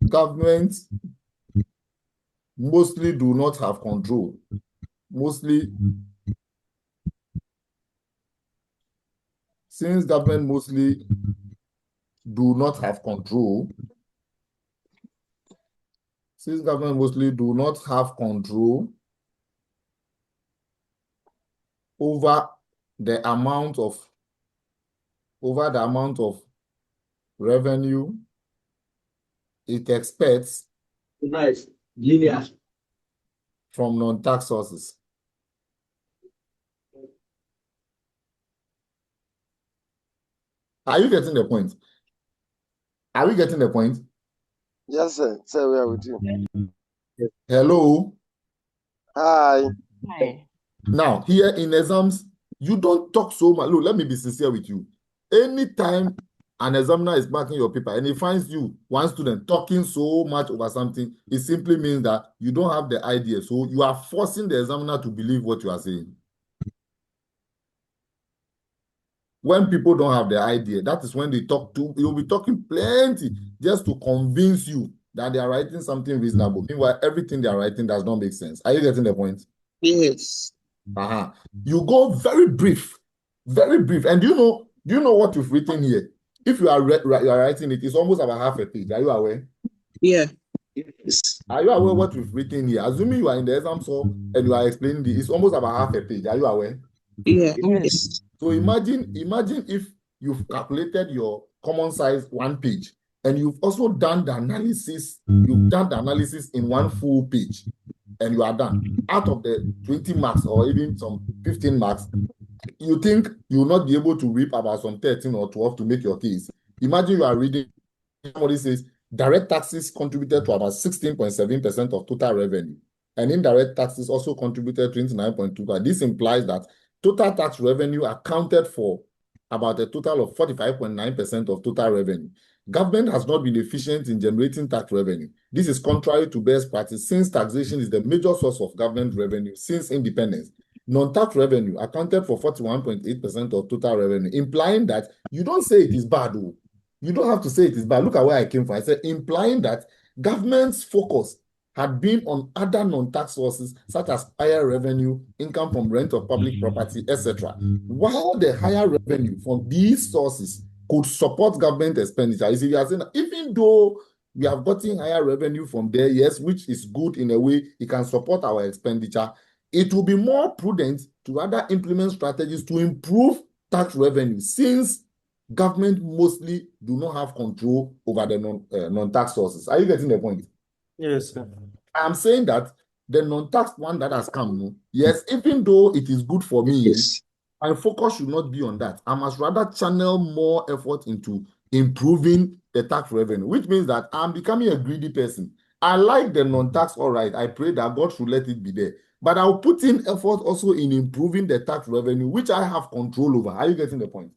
governments mostly do not have control. Since government mostly do not have control over the amount of revenue it expects from non-tax sources. Are you getting the point? Yes, sir. Sir, we are with you. Hello? Hi. Now, here in exams, you don't talk so much. Look, let me be sincere with you. Anytime an examiner is marking your paper and he finds you, one student, talking so much over something, it simply means that you don't have the idea. So you are forcing the examiner to believe what you are saying. When people don't have the idea, that is when they talk to, you'll be talking plenty just to convince you that they are writing something reasonable. Meanwhile, everything they are writing does not make sense. Are you getting the point? Yes. You go very brief. And do you know what you've written here? If you are writing it, it's almost about half a page. Are you aware? Yeah. Yes. Are you aware what we've written here? Assuming you are in the exam hall and you are explaining this, it's almost about half a page. Are you aware? Yeah. Yes. So imagine if you've calculated your common size 1 page and you've also done the analysis. You've done the analysis in 1 full page and you are done. Out of the 20 marks or even some 15 marks, you think you will not be able to reap about some 13 or 12 to make your case. Imagine you are reading, somebody says, direct taxes contributed to about 16.7% of total revenue. and indirect taxes also contributed 29.2%. This implies that total tax revenue accounted for about a total of 45.9% of total revenue. Government has not been efficient in generating tax revenue. This is contrary to best practice since taxation is the major source of government revenue since independence. Non-tax revenue accounted for 41.8% of total revenue, implying that you don't say it is bad. Though. You don't have to say it is bad. Look at where I came from. I said implying that government's focus had been on other non-tax sources such as higher revenue, income from rent of public property, etc. While the higher revenue from these sources could support government expenditure, you are saying that even though we have gotten higher revenue from there, yes, which is good in a way, it can support our expenditure. It will be more prudent to rather implement strategies to improve tax revenue since government mostly do not have control over the non-tax sources. Are you getting the point? Yes, sir. I'm saying that the non-tax one that has come, yes, even though it is good for me, Yes. my focus should not be on that. I must rather channel more effort into improving the tax revenue, which means that I'm becoming a greedy person. I like the non-tax, all right. I pray that God should let it be there. But I'll put in effort also in improving the tax revenue, which I have control over. Are you getting the point?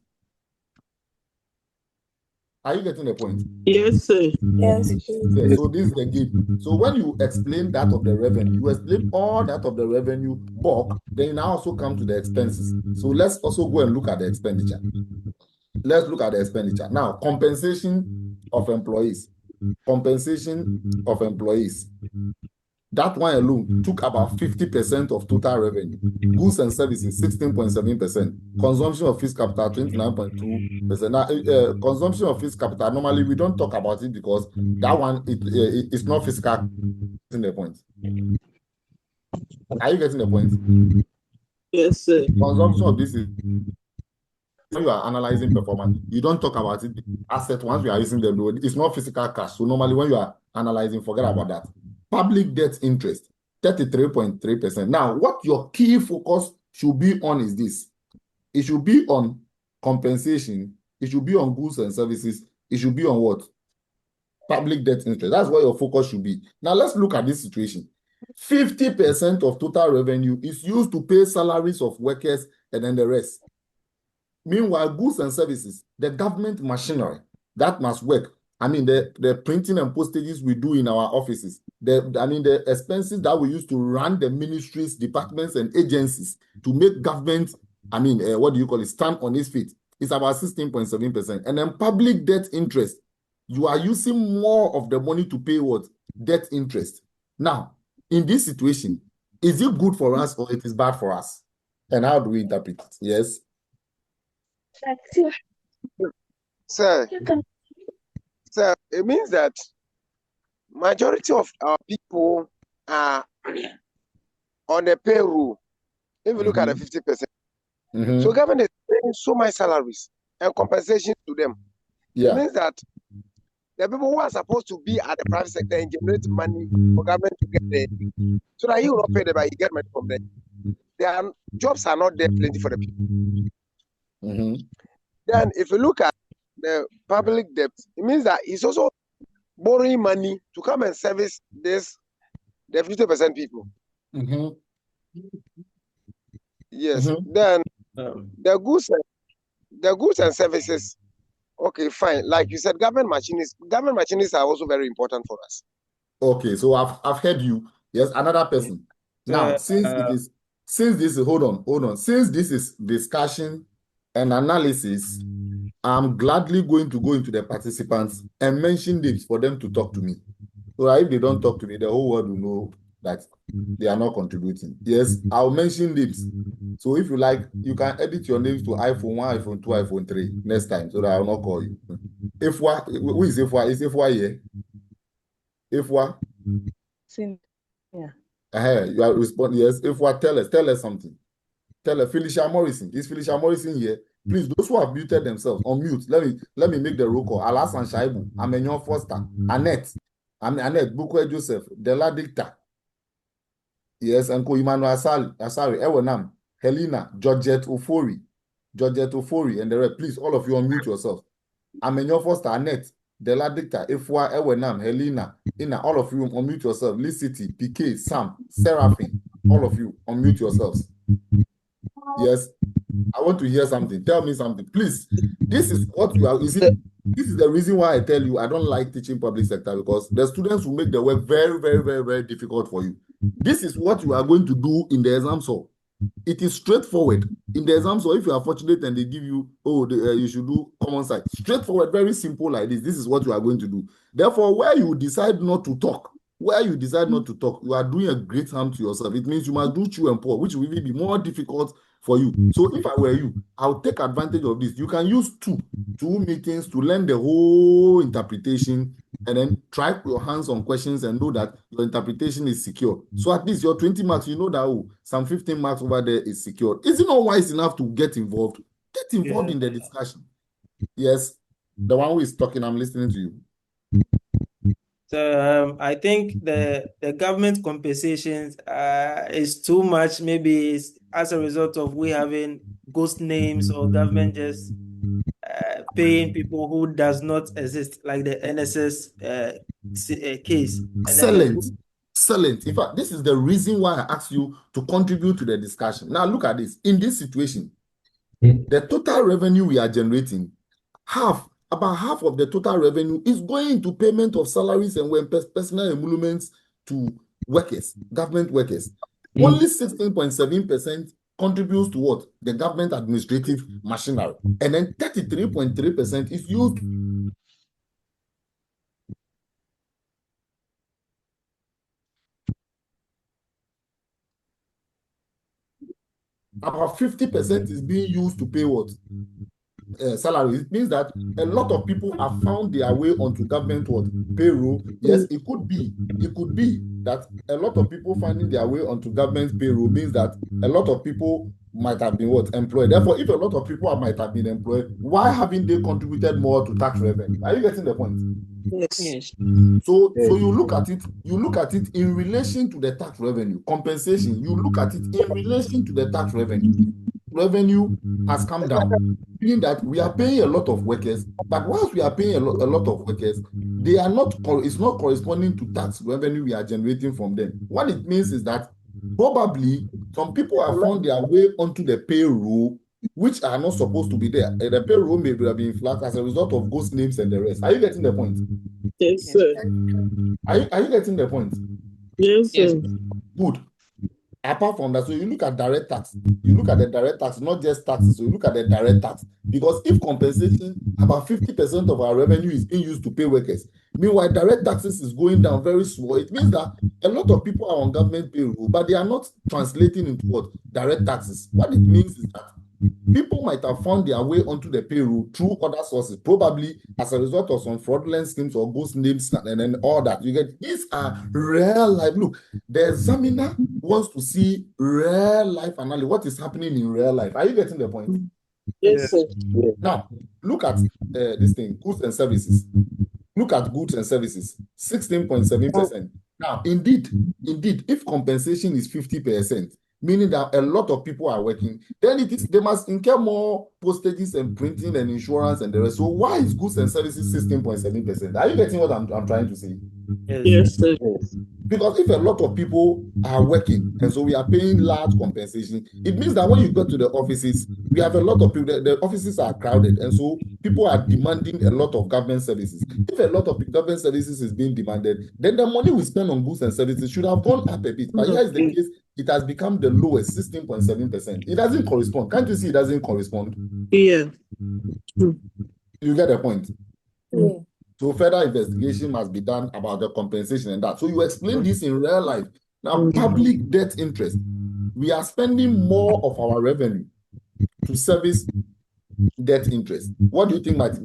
Are you getting the point? Yes, sir. Yes. Yes, so this is the game. So when you explain that of the revenue, you explain all that of the revenue bulk, then you now also come to the expenses. So let's also go and look at the expenditure. Let's look at the expenditure. Now, compensation of employees. Compensation of employees. That one alone took about 50% of total revenue. Goods and services, 16.7%. Consumption of fixed capital, 29.2%. Now, consumption of fixed capital, normally we don't talk about it because that one, it's not fiscal. Getting the point. Are you getting the point? Yes, sir. Consumption of this is when you are analyzing performance, you don't talk about it. Asset, once you are using them, it's not physical cash. So normally when you are analyzing, forget about that. Public debt interest, 33.3%. Now, what your key focus should be on is this. It should be on compensation. It should be on goods and services. It should be on what? Public debt interest. That's where your focus should be. Now, let's look at this situation. 50% of total revenue is used to pay salaries of workers and then the rest. Meanwhile, goods and services, the government machinery, that must work. I mean, the printing and postages we do in our offices, the expenses that we use to run the ministries, departments, and agencies to make government, stand on its feet, is about 16.7%. And then public debt interest, you are using more of the money to pay what? Debt interest. Now, in this situation, is it good for us or it is bad for us? And how do we interpret it? Yes? Sir, it means that majority of our people are on the payroll. If you look at the 50%, so government is paying so much salaries and compensation to them. Yeah. It means that the people who are supposed to be at the private sector and generate money for government to get there, so that you will not pay them, but you get money from them. Jobs are not there plenty for the people. Then, if you look at the public debt, it means that he's also borrowing money to come and service the 50% people. Yes. Then the goods and services. Okay, fine. Like you said, government machines are also very important for us. Okay, so I've heard you. Yes, another person. Now, since this is discussion and analysis, I'm gladly going to go into the participants and mention names for them to talk to me. So if they don't talk to me, the whole world will know that they are not contributing. Yes, I'll mention names. So if you like, you can edit your names to iPhone 1, iPhone 2, iPhone 3 next time so that I will not call you. Ifwa, who is Ifwa? Is Ifwa here? Ifwa? Yeah. You are responding. Yes, Ifwa, tell us something. Tell her, Felicia Morrison. Is Felicia Morrison here? Please, those who have muted themselves, unmute. Let me make the roll call. Alasan Shaibu, Amenyon Foster, Annette, Bukwe Joseph, Dela Dicta. Yes, Uncle Emmanuel Asari, Ewenam, Helena, Georgette Ofori, and the rest. Please, all of you unmute yourself. Amenyon Foster, Annette, Dela Dicta, Ifwa, Ewenam, Helena, Ina, all of you unmute yourself. Licity, PK, Sam, Seraphine, all of you unmute yourselves. Yes, I want to hear something. Tell me something, please. This is what you are. This is the reason why I tell you I don't like teaching public sector, because the students will make the work very, very, very, very difficult for you. This is what you are going to do in the exam hall. It is straightforward. In the exam hall, if you are fortunate and they give you, you should do common science. Straightforward, very simple like this. This is what you are going to do. Therefore, where you decide not to talk, you are doing a great harm to yourself. It means you must do chew and pour, which will be more difficult for you. So if I were you, I'll take advantage of this. You can use two meetings to learn the whole interpretation and then try your hands on questions and know that your interpretation is secure. So at least your 20 marks, you know that some 15 marks over there is secure. Is it not wise enough to get involved? Get involved in the discussion. Yes, the one who is talking, I'm listening to you. So I think the government compensations is too much. Maybe it's as a result of we having ghost names or government just paying people who does not exist, like the NSS case. Excellent. In fact, this is the reason why I asked you to contribute to the discussion. Now look at this. In this situation, the total revenue we are generating, about half of the total revenue is going into payment of salaries and personal emoluments to workers, government workers. Only 16.7% contributes to what? The government administrative machinery. And then 33.3% is used about 50% is being used to pay what? Salary. It means that a lot of people have found their way onto government payroll. Yes, it could be that a lot of people finding their way onto government payroll means that a lot of people might have been employed. Therefore, if a lot of people might have been employed, why haven't they contributed more to tax revenue? Are you getting the point? Yes. So you look at it in relation to the tax revenue compensation. You look at it in relation to the tax revenue. Revenue has come down, meaning that we are paying a lot of workers, but whilst we are paying a lot of workers, they are not. It's not corresponding to tax revenue we are generating from them. What it means is that probably some people have found their way onto the payroll, which are not supposed to be there. The payroll may have been flagged as a result of ghost names and the rest. Are you getting the point? Yes, sir. Are you getting the point? Yes, sir. Good. Apart from that, so you look at direct tax. You look at the direct tax, not just taxes. So you look at the direct tax. Because if compensation, about 50% of our revenue is being used to pay workers. Meanwhile, direct taxes is going down very slow. It means that a lot of people are on government payroll, but they are not translating into what? Direct taxes. What it means is that people might have found their way onto the payroll through other sources, probably as a result of some fraudulent schemes or ghost names and then all that. You get, these are real life. Look, the examiner wants to see real life analysis. What is happening in real life? Are you getting the point? Yes, sir. Now, look at this thing, goods and services. Look at goods and services, 16.7%. Now, indeed, if compensation is 50%, meaning that a lot of people are working, then they must incur more postages and printing and insurance and the rest. So why is goods and services 16.7%? Are you getting what I'm trying to say? Yes, sir. Because if a lot of people are working and so we are paying large compensation, it means that when you go to the offices, we have a lot of people, the offices are crowded, and so people are demanding a lot of government services. If a lot of government services is being demanded, then the money we spend on goods and services should have gone up a bit. But here is the case, it has become the lowest, 16.7%. It doesn't correspond. Can't you see it doesn't correspond? Yeah. You get the point? Yeah. So further investigation must be done about the compensation and that. So you explain this in real life. Now, public debt interest. We are spending more of our revenue to service debt interest. What do you think might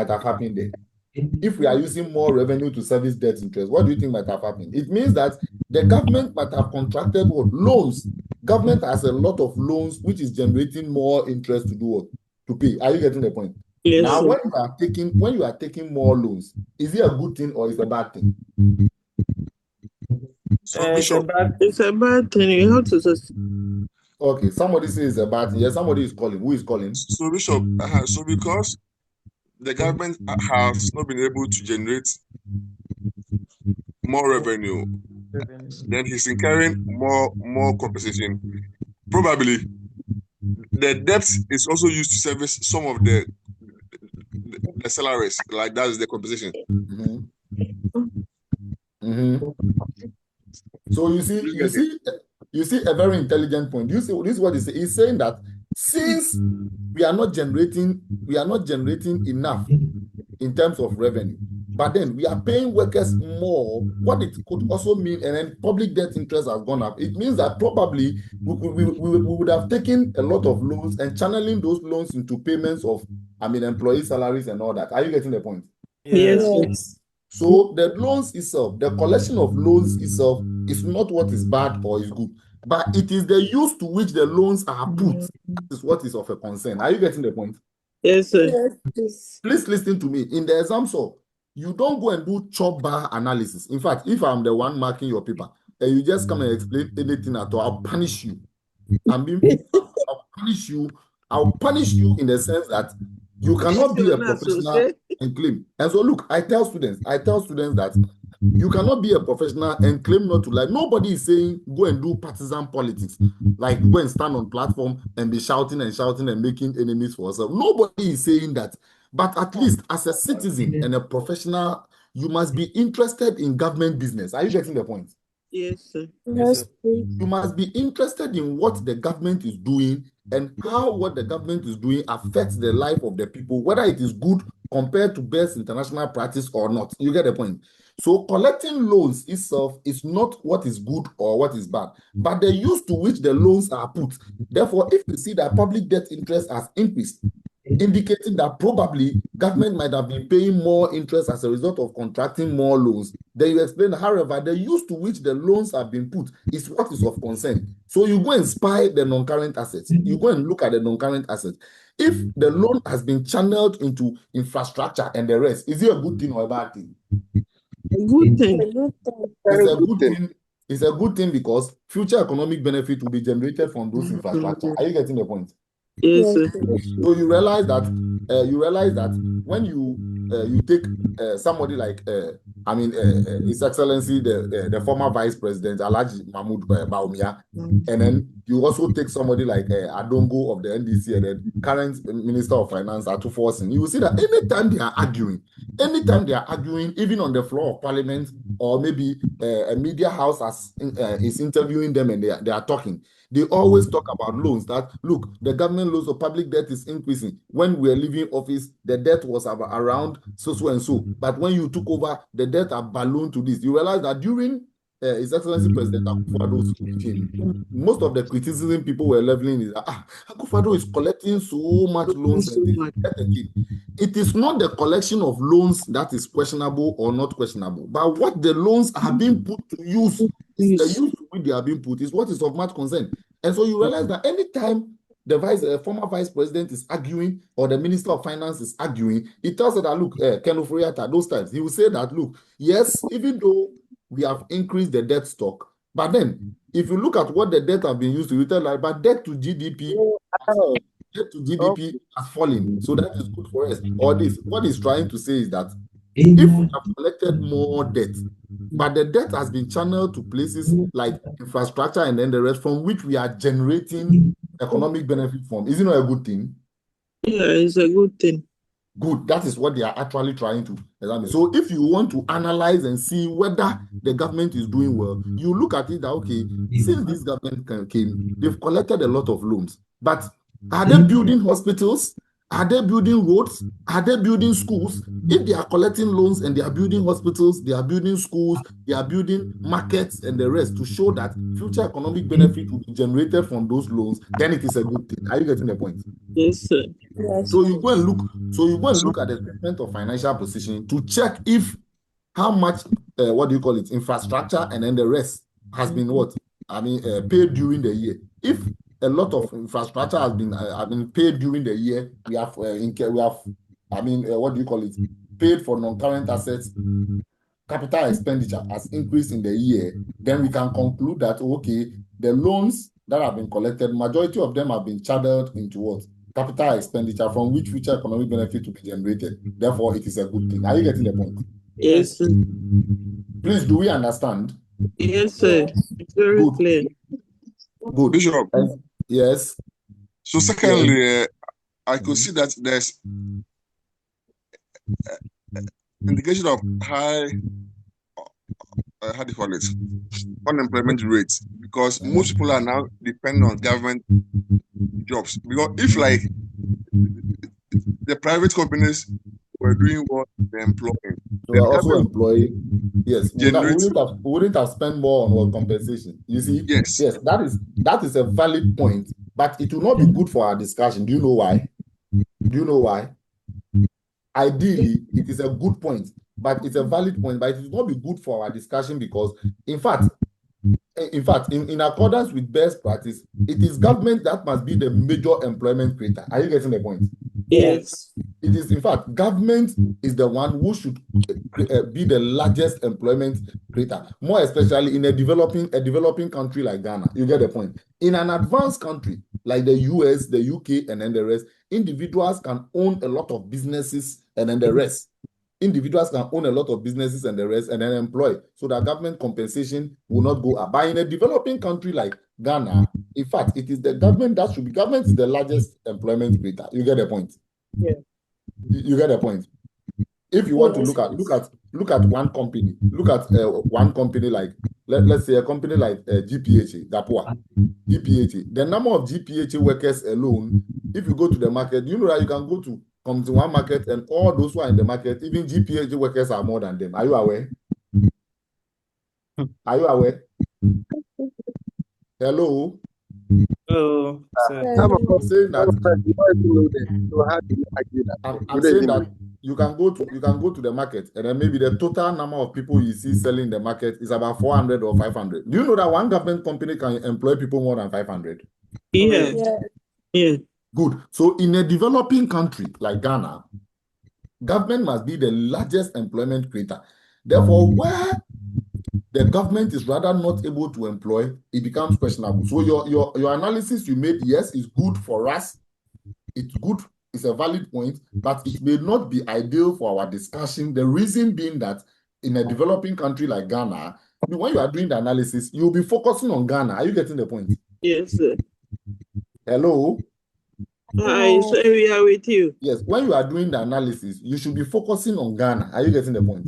have happened there? If we are using more revenue to service debt interest, what do you think might have happened? It means that the government might have contracted what? Loans. Government has a lot of loans, which is generating more interest to do what? To pay. Are you getting the point? Yes, now, sir. when you are taking more loans, is it a good thing or is it a bad thing? It's a bad thing. You have to just... Okay, somebody says it's a bad thing. Yes, somebody is calling. Who is calling? So Bishop, so because the government has not been able to generate more revenue, then he's incurring more compensation. Probably the debt is also used to service some of the salaries, like that is the compensation. So you see a very intelligent point. You see, this is what he's saying, that since we are not generating enough in terms of revenue, but then we are paying workers more, what it could also mean, and then public debt interest has gone up. It means that probably we would have taken a lot of loans and channeling those loans into payments of, employee salaries and all that. Are you getting the point? Yes. So the loans itself, the collection of loans itself is not what is bad or is good, but it is the use to which the loans are put that is what is of a concern. Are you getting the point? Yes, sir. Yes. Please listen to me. In the exam, so you don't go and do chop bar analysis. In fact, if I'm the one marking your paper and you just come and explain anything at all, I'll punish you. I'll punish you. I'll punish you in the sense that you cannot be a professional and claim. And so look, I tell students that you cannot be a professional and claim not to lie. Nobody is saying go and do partisan politics, like go and stand on platform and be shouting and making enemies for yourself. Nobody is saying that. But at least as a citizen and a professional, you must be interested in government business. Are you getting the point? Yes, sir. Yes. You must be interested in what the government is doing and how what the government is doing affects the life of the people, whether it is good compared to best international practice or not. You get the point? So collecting loans itself is not what is good or what is bad, but the use to which the loans are put. Therefore, if you see that public debt interest has increased, indicating that probably government might have been paying more interest as a result of contracting more loans. Then you explain, however, the use to which the loans have been put is what is of concern. So you go and spy the non-current assets. You go and look at the non-current assets. If the loan has been channeled into infrastructure and the rest, is it a good thing or a bad thing? A good thing. It's a good thing. It's a good thing because future economic benefit will be generated from those infrastructure. Are you getting the point? Yes, sir. So you realize that when you take somebody like His Excellency the former Vice President Alhaji Mahmood Bawumia, and then you also take somebody like Adongo of the NDC and the current Minister of Finance Ato Forson, you will see that anytime they are arguing, even on the floor of Parliament, or maybe a media house is interviewing them and they are talking, they always talk about loans. That look, the government loans of public debt is increasing. When we were leaving office, the debt was around so and so. But when you took over, the debt are ballooned to this. You realize that during His Excellency President Akufo-Addo's regime, most of the criticism people were leveling is that Akufo-Addo is collecting so much loans. It is not the collection of loans that is questionable or not questionable, but what the loans are being put to use. The use to which they are being put is what is of much concern. And so you realize that anytime the former vice president is arguing or the minister of finance is arguing, it tells us that, look, Ken Ofori-Atta, those times, he will say that, look, yes, even though we have increased the debt stock, but then if you look at what the debt have been used to, you tell like, but debt to GDP has fallen. So that is good for us. Or this, what he's trying to say is that if we have collected more debt, but the debt has been channeled to places like infrastructure and then the rest from which we are generating economic benefit from, is it not a good thing? Yeah, it's a good thing. Good. That is what they are actually trying to examine. So if you want to analyze and see whether the government is doing well, you look at it that, okay, since this government came, they've collected a lot of loans. But are they building hospitals? Are they building roads? Are they building schools? If they are collecting loans and they are building hospitals, they are building schools, they are building markets and the rest to show that future economic benefit will be generated from those loans, then it is a good thing. Are you getting the point? Yes, sir. Yes. So you go and look at the statement of financial position to check if how much infrastructure and then the rest has been paid during the year. If a lot of infrastructure has been paid during the year, we have paid for non-current assets, capital expenditure has increased in the year, then we can conclude that, okay, the loans that have been collected, majority of them have been channeled into what? capital expenditure from which future economic benefit to be generated. Therefore, it is a good thing. Are you getting the point? Yes, sir. Please, do we understand? Yes, sir. It's very Good. clear. Good. Bishop. Yes. So secondly, I could see that there's indication of high, how do you call it, unemployment rates, because most people are now dependent on government jobs. Because if like the private companies were doing what they're employing, they are also employing. Yes, we wouldn't have spent more on compensation. You see, yes, that is a valid point, but it will not be good for our discussion. Do you know why? Do you know why? Ideally, it is a good point, but it's a valid point, but it will not be good for our discussion because, in fact, in accordance with best practice, it is government that must be the major employment creator. Are you getting the point? Yes. It is, in fact, government is the one who should be the largest employment creator, more especially in a developing country like Ghana. You get the point. In an advanced country like the US, the UK, and then the rest, individuals can own a lot of businesses and then the rest. Individuals can own a lot of businesses and the rest and then employ, so that government compensation will not go up. But in a developing country like Ghana, in fact, it is the government that should be. Government is the largest employment creator. You get the point? Yeah. You get the point. If you want to look at one company, look at one company like let's say a company like GPHA, Gapua, GPHA. The number of GPHA workers alone, if you go to the market, you know that you can come to one market and all those who are in the market, even GPHA workers are more than them. Are you aware? Are you aware? Hello? Oh, I'm saying that you can go to the market and then maybe the total number of people you see selling the market is about 400 or 500. Do you know that one government company can employ people more than 500? Yeah. Good. So in a developing country like Ghana, government must be the largest employment creator. Therefore, where the government is rather not able to employ, it becomes questionable. So your analysis you made, yes, is good for us. It's good. It's a valid point, but it may not be ideal for our discussion. The reason being that in a developing country like Ghana, when you are doing the analysis, you'll be focusing on Ghana. Are you getting the point? Yes, sir. Hello? Hi, so we are with you. Yes, when you are doing the analysis, you should be focusing on Ghana. Are you getting the point?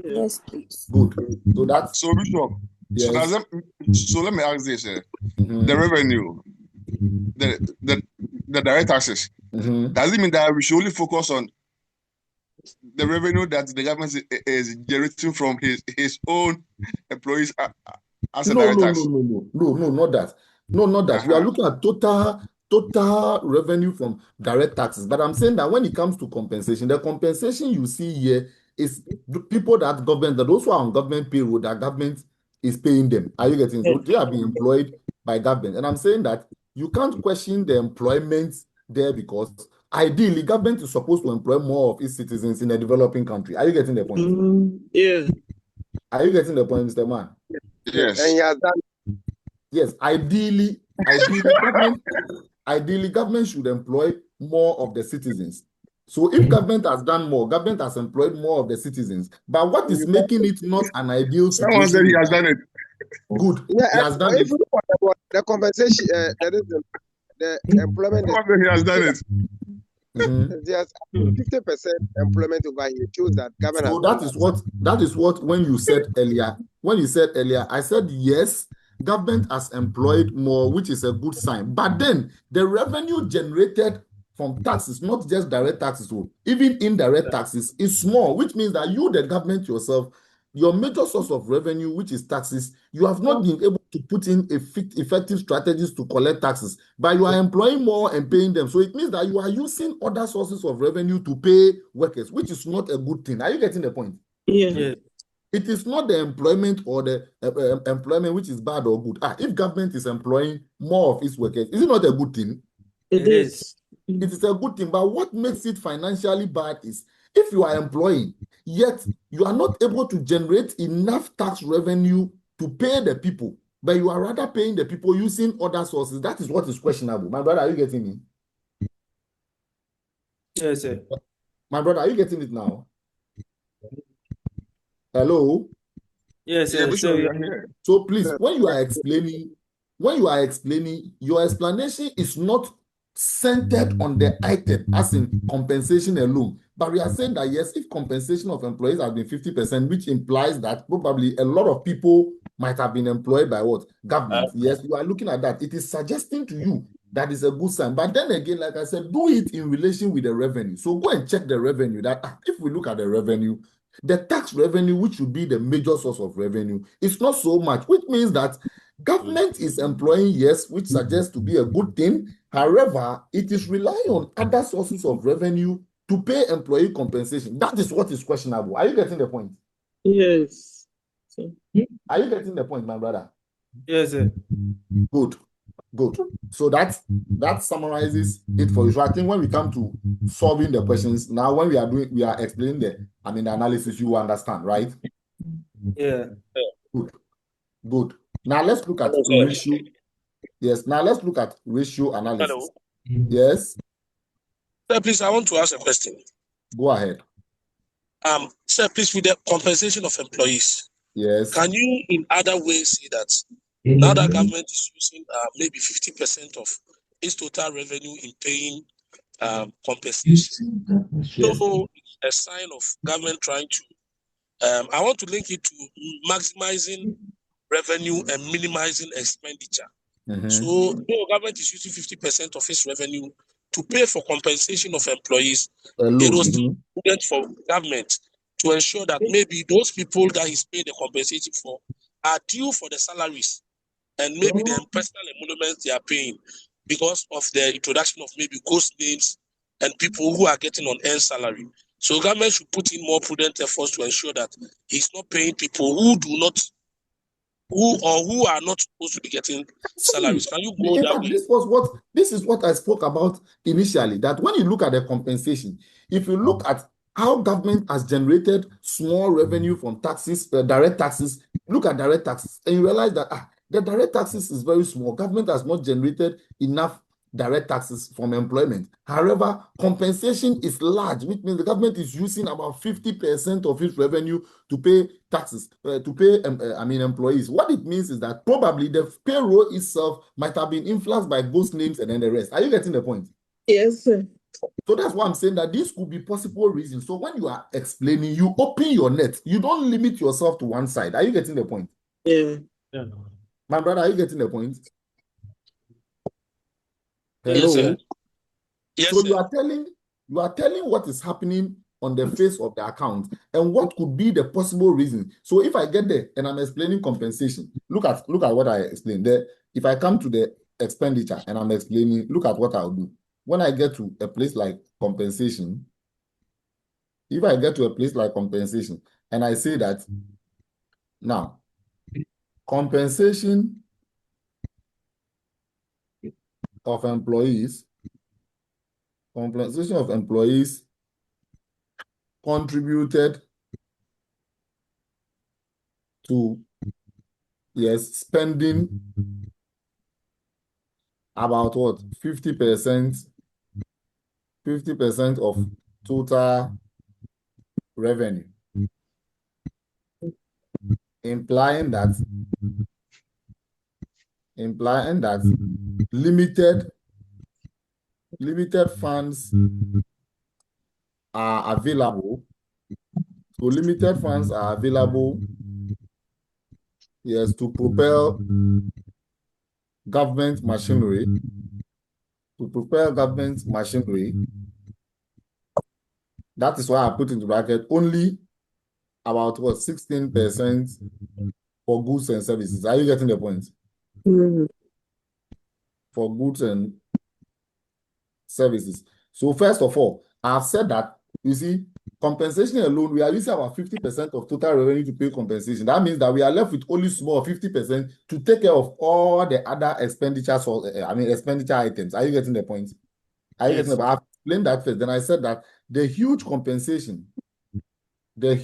Yes, please. Good. So that's so Bishop. Yes. So let me ask this: the revenue, the direct taxes. Does it mean that we should only focus on the revenue that the government is generating from his own employees as a direct tax? No, not that. No, not that. We are looking at total revenue from direct taxes. But I'm saying that when it comes to compensation, the compensation you see here is the people that those who are on government payroll, that government is paying them. Are you getting? So they are being employed by government. And I'm saying that you can't question the employment there because ideally government is supposed to employ more of its citizens in a developing country. Are you getting the point? Yeah. Are you getting the point, Mr. Man? Yes. And he has done. Yes, ideally government should employ more of the citizens. So if government has done more, government has employed more of the citizens. But what is making it not an ideal situation? Someone said he has done it. Good. Yeah, he has done it. The compensation, the employment. He has done it. There's 50% employment over here. Shows that government. So that is what when you said earlier, I said yes. Government has employed more, which is a good sign. But then the revenue generated from taxes, not just direct taxes, even indirect taxes, is small, which means that you, the government yourself, your major source of revenue, which is taxes, you have not been able to put in effective strategies to collect taxes, but you are employing more and paying them. So it means that you are using other sources of revenue to pay workers, which is not a good thing. Are you getting the point? Yeah. It is not the employment or the employment which is bad or good. If government is employing more of its workers, is it not a good thing? It is. It is a good thing. But what makes it financially bad is if you are employing, yet you are not able to generate enough tax revenue to pay the people, but you are rather paying the people using other sources. That is what is questionable. My brother, are you getting me? Yes, sir. My brother, are you getting it now? Hello? Yes, Yeah, sir. Bishop, we are here. So please, when you are explaining, your explanation is not centered on the item, as in compensation alone. But we are saying that yes, if compensation of employees has been 50%, which implies that probably a lot of people might have been employed by what? Government. Yes, you are looking at that. It is suggesting to you that is a good sign. But then again, like I said, do it in relation with the revenue. So go and check the revenue. That if we look at the revenue, the tax revenue, which should be the major source of revenue, is not so much, which means that government is employing, yes, which suggests to be a good thing. However, it is relying on other sources of revenue to pay employee compensation. That is what is questionable. Are you getting the point? Yes. Are you getting the point, my brother? Yes, sir. Good. So that summarizes it for you. So I think when we come to solving the questions, now when we are explaining the analysis, you understand, right? Yeah. Good. Now let's look at ratio. Yes, now let's look at ratio analysis. Hello. Yes. Sir, please, I want to ask a question. Go ahead. Sir, please, with the compensation of employees, yes, can you in other ways see that now that government is using maybe 50% of its total revenue in paying compensation? Yes. So a sign of government trying to I want to link it to maximizing revenue and minimizing expenditure. So the government is using 50% of its revenue to pay for compensation of employees. It was prudent for government to ensure that maybe those people that he's paying the compensation for are due for the salaries and maybe the personal emoluments they are paying because of the introduction of maybe ghost names and people who are getting on earned salary. So government should put in more prudent efforts to ensure that he's not paying people who are not supposed to be getting salaries. Can you go that way? This is what I spoke about initially, that when you look at the compensation, if you look at how government has generated small revenue from taxes, direct taxes, look at direct taxes, and you realize that the direct taxes is very small. Government has not generated enough direct taxes from employment. However, compensation is large, which means the government is using about 50% of its revenue to pay taxes, to pay employees. What it means is that probably the payroll itself might have been influenced by ghost names and then the rest. Are you getting the point? Yes, sir. So that's why I'm saying that this could be possible reasons. So when you are explaining, you open your net. You don't limit yourself to one side. Are you getting the point? Yeah. My brother, are you getting the point? Hello? Yes, sir. Yes, so sir. you are telling what is happening on the face of the account and what could be the possible reason. So if I get there and I'm explaining compensation, look at what I explained there. If I come to the expenditure and I'm explaining, look at what I'll do. When I get to a place like compensation, if I get to a place like compensation and I say that now compensation of employees contributed to spending about what 50% of total revenue, implying that limited funds are available. So limited funds are available, yes, to propel government machinery. That is why I put into bracket only about what 16% for goods and services. Are you getting the point? For goods and services. So first of all, I've said that, you see, compensation alone, we are using about 50% of total revenue to pay compensation. That means that we are left with only small 50% to take care of all the other expenditures, or expenditure items. Are you getting the point? Are you getting the point? I've explained that first. Then I said that the huge compensation, in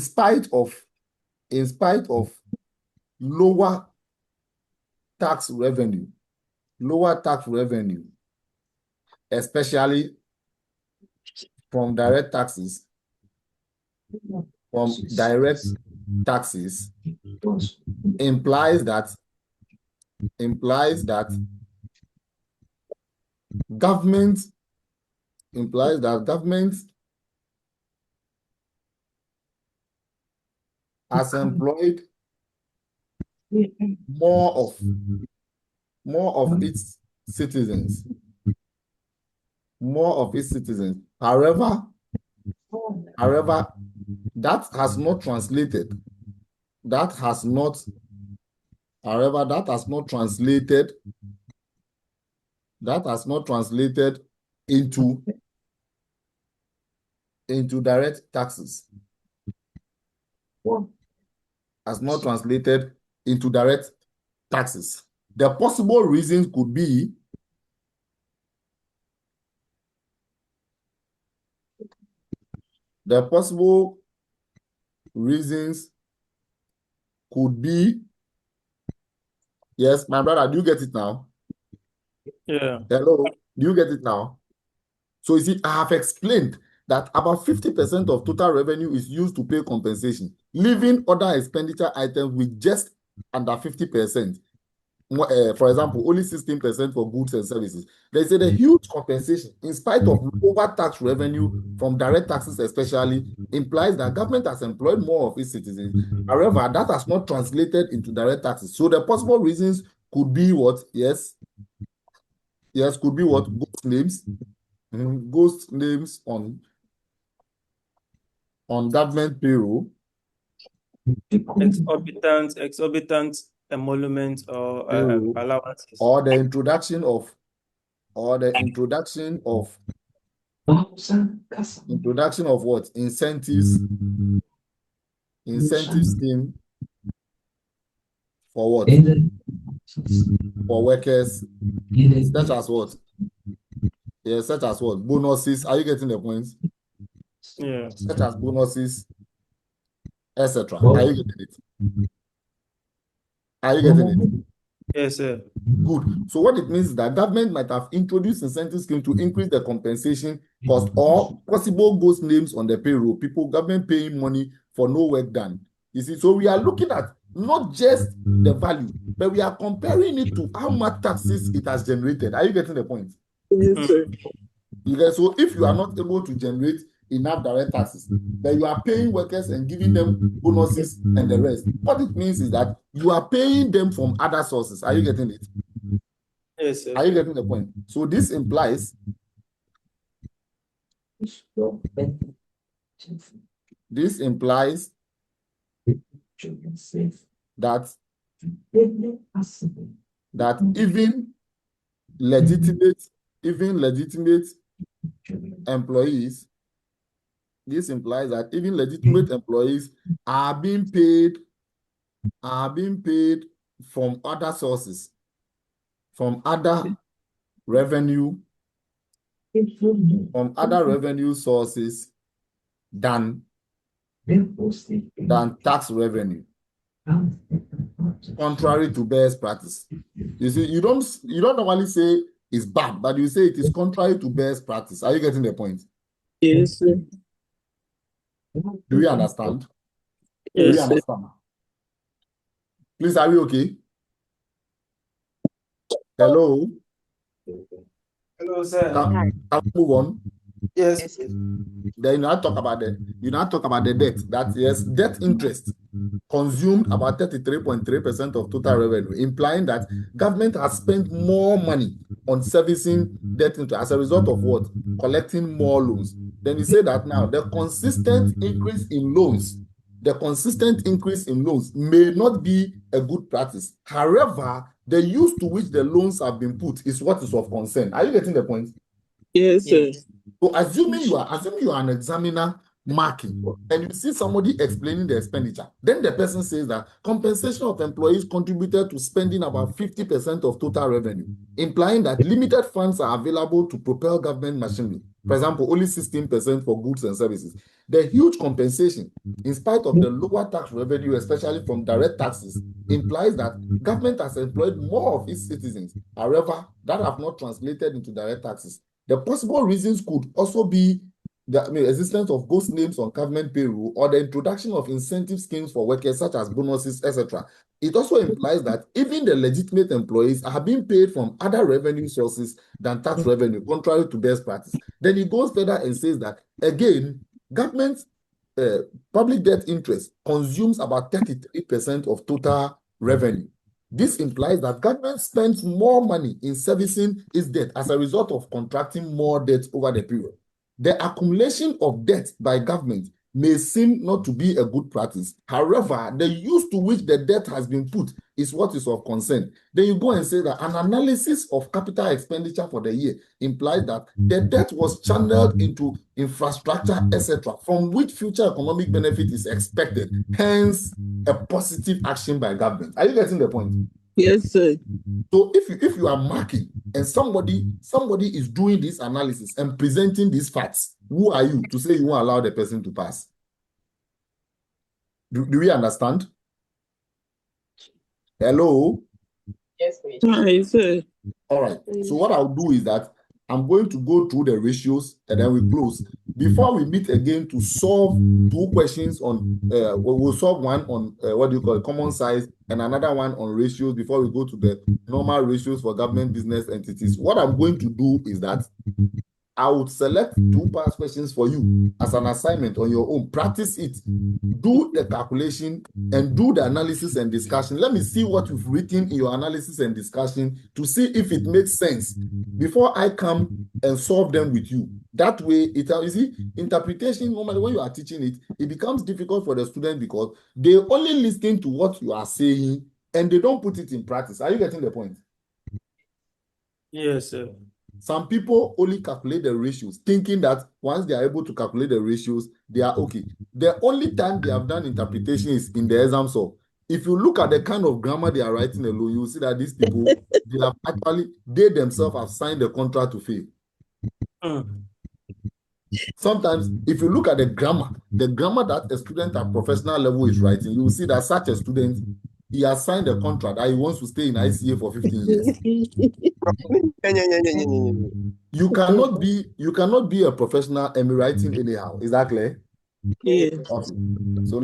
spite of lower tax revenue, lower tax revenue, especially from direct taxes, implies that government has employed more of its citizens. However, that has not translated into direct taxes. The possible reasons could be yes, my brother, do you get it now? Yeah. Hello, do you get it now? So you see, I have explained that about 50% of total revenue is used to pay compensation, leaving other expenditure items with just under 50%. For example, only 16% for goods and services. They say the huge compensation, in spite of lower tax revenue from direct taxes especially, implies that government has employed more of its citizens. However, that has not translated into direct taxes. So the possible reasons could be what? Yes, could be what? Ghost names on government payroll. Exorbitant emoluments or allowances. Or the introduction of what? Incentives scheme for what? For workers, such as what? Yeah, such as what? Bonuses. Are you getting the point? Yeah. Such as bonuses, etc. Are you getting it? Yes, sir. Good. So what it means is that government might have introduced incentive scheme to increase the compensation cost or possible ghost names on the payroll. Government paying money for no work done. You see, so we are looking at not just the value, but we are comparing it to how much taxes it has generated. Are you getting the point? Yes, sir. Okay, so if you are not able to generate enough direct taxes, but you are paying workers and giving them bonuses and the rest, what it means is that you are paying them from other sources. Are you getting it? Yes, sir. Are you getting the point? So this implies that even legitimate employees, this implies that even legitimate employees are being paid from other sources, from other revenue sources than tax revenue, contrary to best practice. You see, you don't normally say it's bad, but you say it is contrary to best practice. Are you getting the point? Yes, sir. Do you understand? Yes, sir. Please, are we okay? Hello? Hello, sir. Can move on? Yes. Then you now talk about the debt. That yes, debt interest consumed about 33.3% of total revenue, implying that government has spent more money on servicing debt interest as a result of what? Collecting more loans. Then we say that now the consistent increase in loans may not be a good practice. However, the use to which the loans have been put is what is of concern. Are you getting the point? Yes, sir. So assuming you are an examiner marking, and you see somebody explaining the expenditure, then the person says that compensation of employees contributed to spending about 50% of total revenue, implying that limited funds are available to propel government machinery. For example, only 16% for goods and services. The huge compensation, in spite of the lower tax revenue, especially from direct taxes, implies that government has employed more of its citizens, however, that have not translated into direct taxes. The possible reasons could also be the existence of ghost names on government payroll or the introduction of incentive schemes for workers such as bonuses, etc. It also implies that even the legitimate employees are being paid from other revenue sources than tax revenue, contrary to best practice. Then he goes further and says that, again, government public debt interest consumes about 33% of total revenue. This implies that government spends more money in servicing its debt as a result of contracting more debt over the period. The accumulation of debt by government may seem not to be a good practice. However, the use to which the debt has been put is what is of concern. Then you go and say that an analysis of capital expenditure for the year implies that the debt was channeled into infrastructure, etc., from which future economic benefit is expected, hence a positive action by government. Are you getting the point? Yes, sir. So if you are marking and somebody is doing this analysis and presenting these facts, who are you to say you won't allow the person to pass? Do we understand? Hello? Yes, please. Hi, sir. All right. So what I'll do is that I'm going to go through the ratios and then we close. Before we meet again to solve two questions on, we'll solve one on common size and another one on ratios before we go to the normal ratios for government business entities. What I'm going to do is that I would select two past questions for you as an assignment on your own. Practice it, do the calculation, and do the analysis and discussion. Let me see what you've written in your analysis and discussion to see if it makes sense before I come and solve them with you. That way, you see, interpretation, normally when you are teaching it, it becomes difficult for the student because they only listen to what you are saying and they don't put it in practice. Are you getting the point? Yes, sir. Some people only calculate the ratios, thinking that once they are able to calculate the ratios, they are okay. The only time they have done interpretation is in the exam. So if you look at the kind of grammar they are writing alone, you will see that these people, they themselves have signed the contract to fail. Sometimes, if you look at the grammar that a student at professional level is writing, you will see that such a student, he has signed a contract that he wants to stay in ICA for 15 years. You cannot be a professional and be writing anyhow. Is that clear? Yeah. Okay. So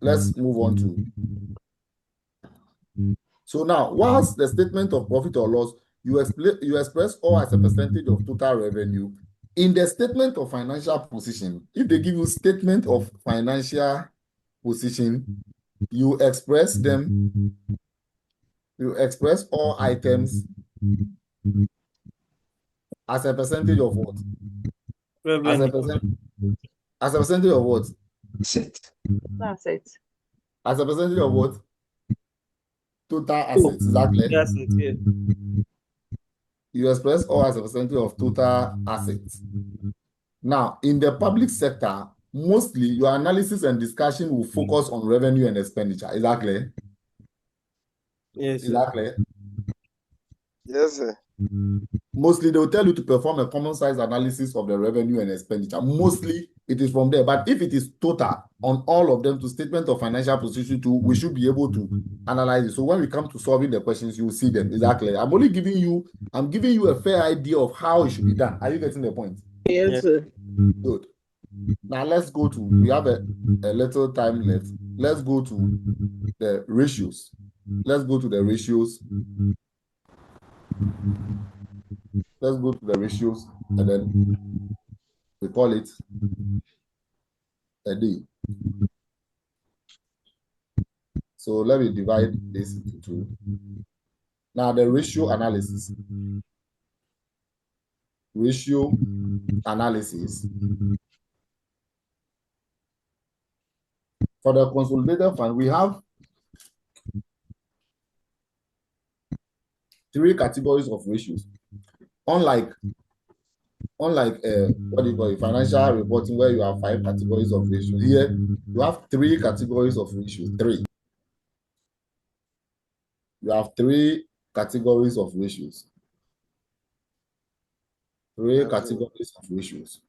let's move on to. So now, whilst the statement of profit or loss, you express all as a percentage of total revenue. In the statement of financial position, if they give you statement of financial position, you express them. You express all items as a percentage of what? As a percentage of what? Assets. As a percentage of what? Total assets. Exactly. Assets, yeah. You express all as a percentage of total assets. Now, in the public sector, mostly your analysis and discussion will focus on revenue and expenditure. Is that clear? Yes, Is that clear? Yes, sir. Mostly they will tell you to perform a common size analysis of the revenue and expenditure. Mostly it is from there. But if it is total on all of them to statement of financial position too, we should be able to analyze it. So when we come to solving the questions, you will see them. Is that clear? I'm giving you a fair idea of how it should be done. Are you getting the point? Yes, sir. Good. Now let's go to, we have a little time left. Let's go to the ratios. Let's go to the ratios. Let's go to the ratios and then we call it a day. So let me divide this into two. Now the ratio analysis. Ratio analysis. For the consolidated fund, we have three categories of ratios. Unlike unlike what do you call it, financial reporting, where you have 5 categories of ratios, here you have 3 categories of ratios. 3. You have 3 categories of ratios. 3 categories of ratios.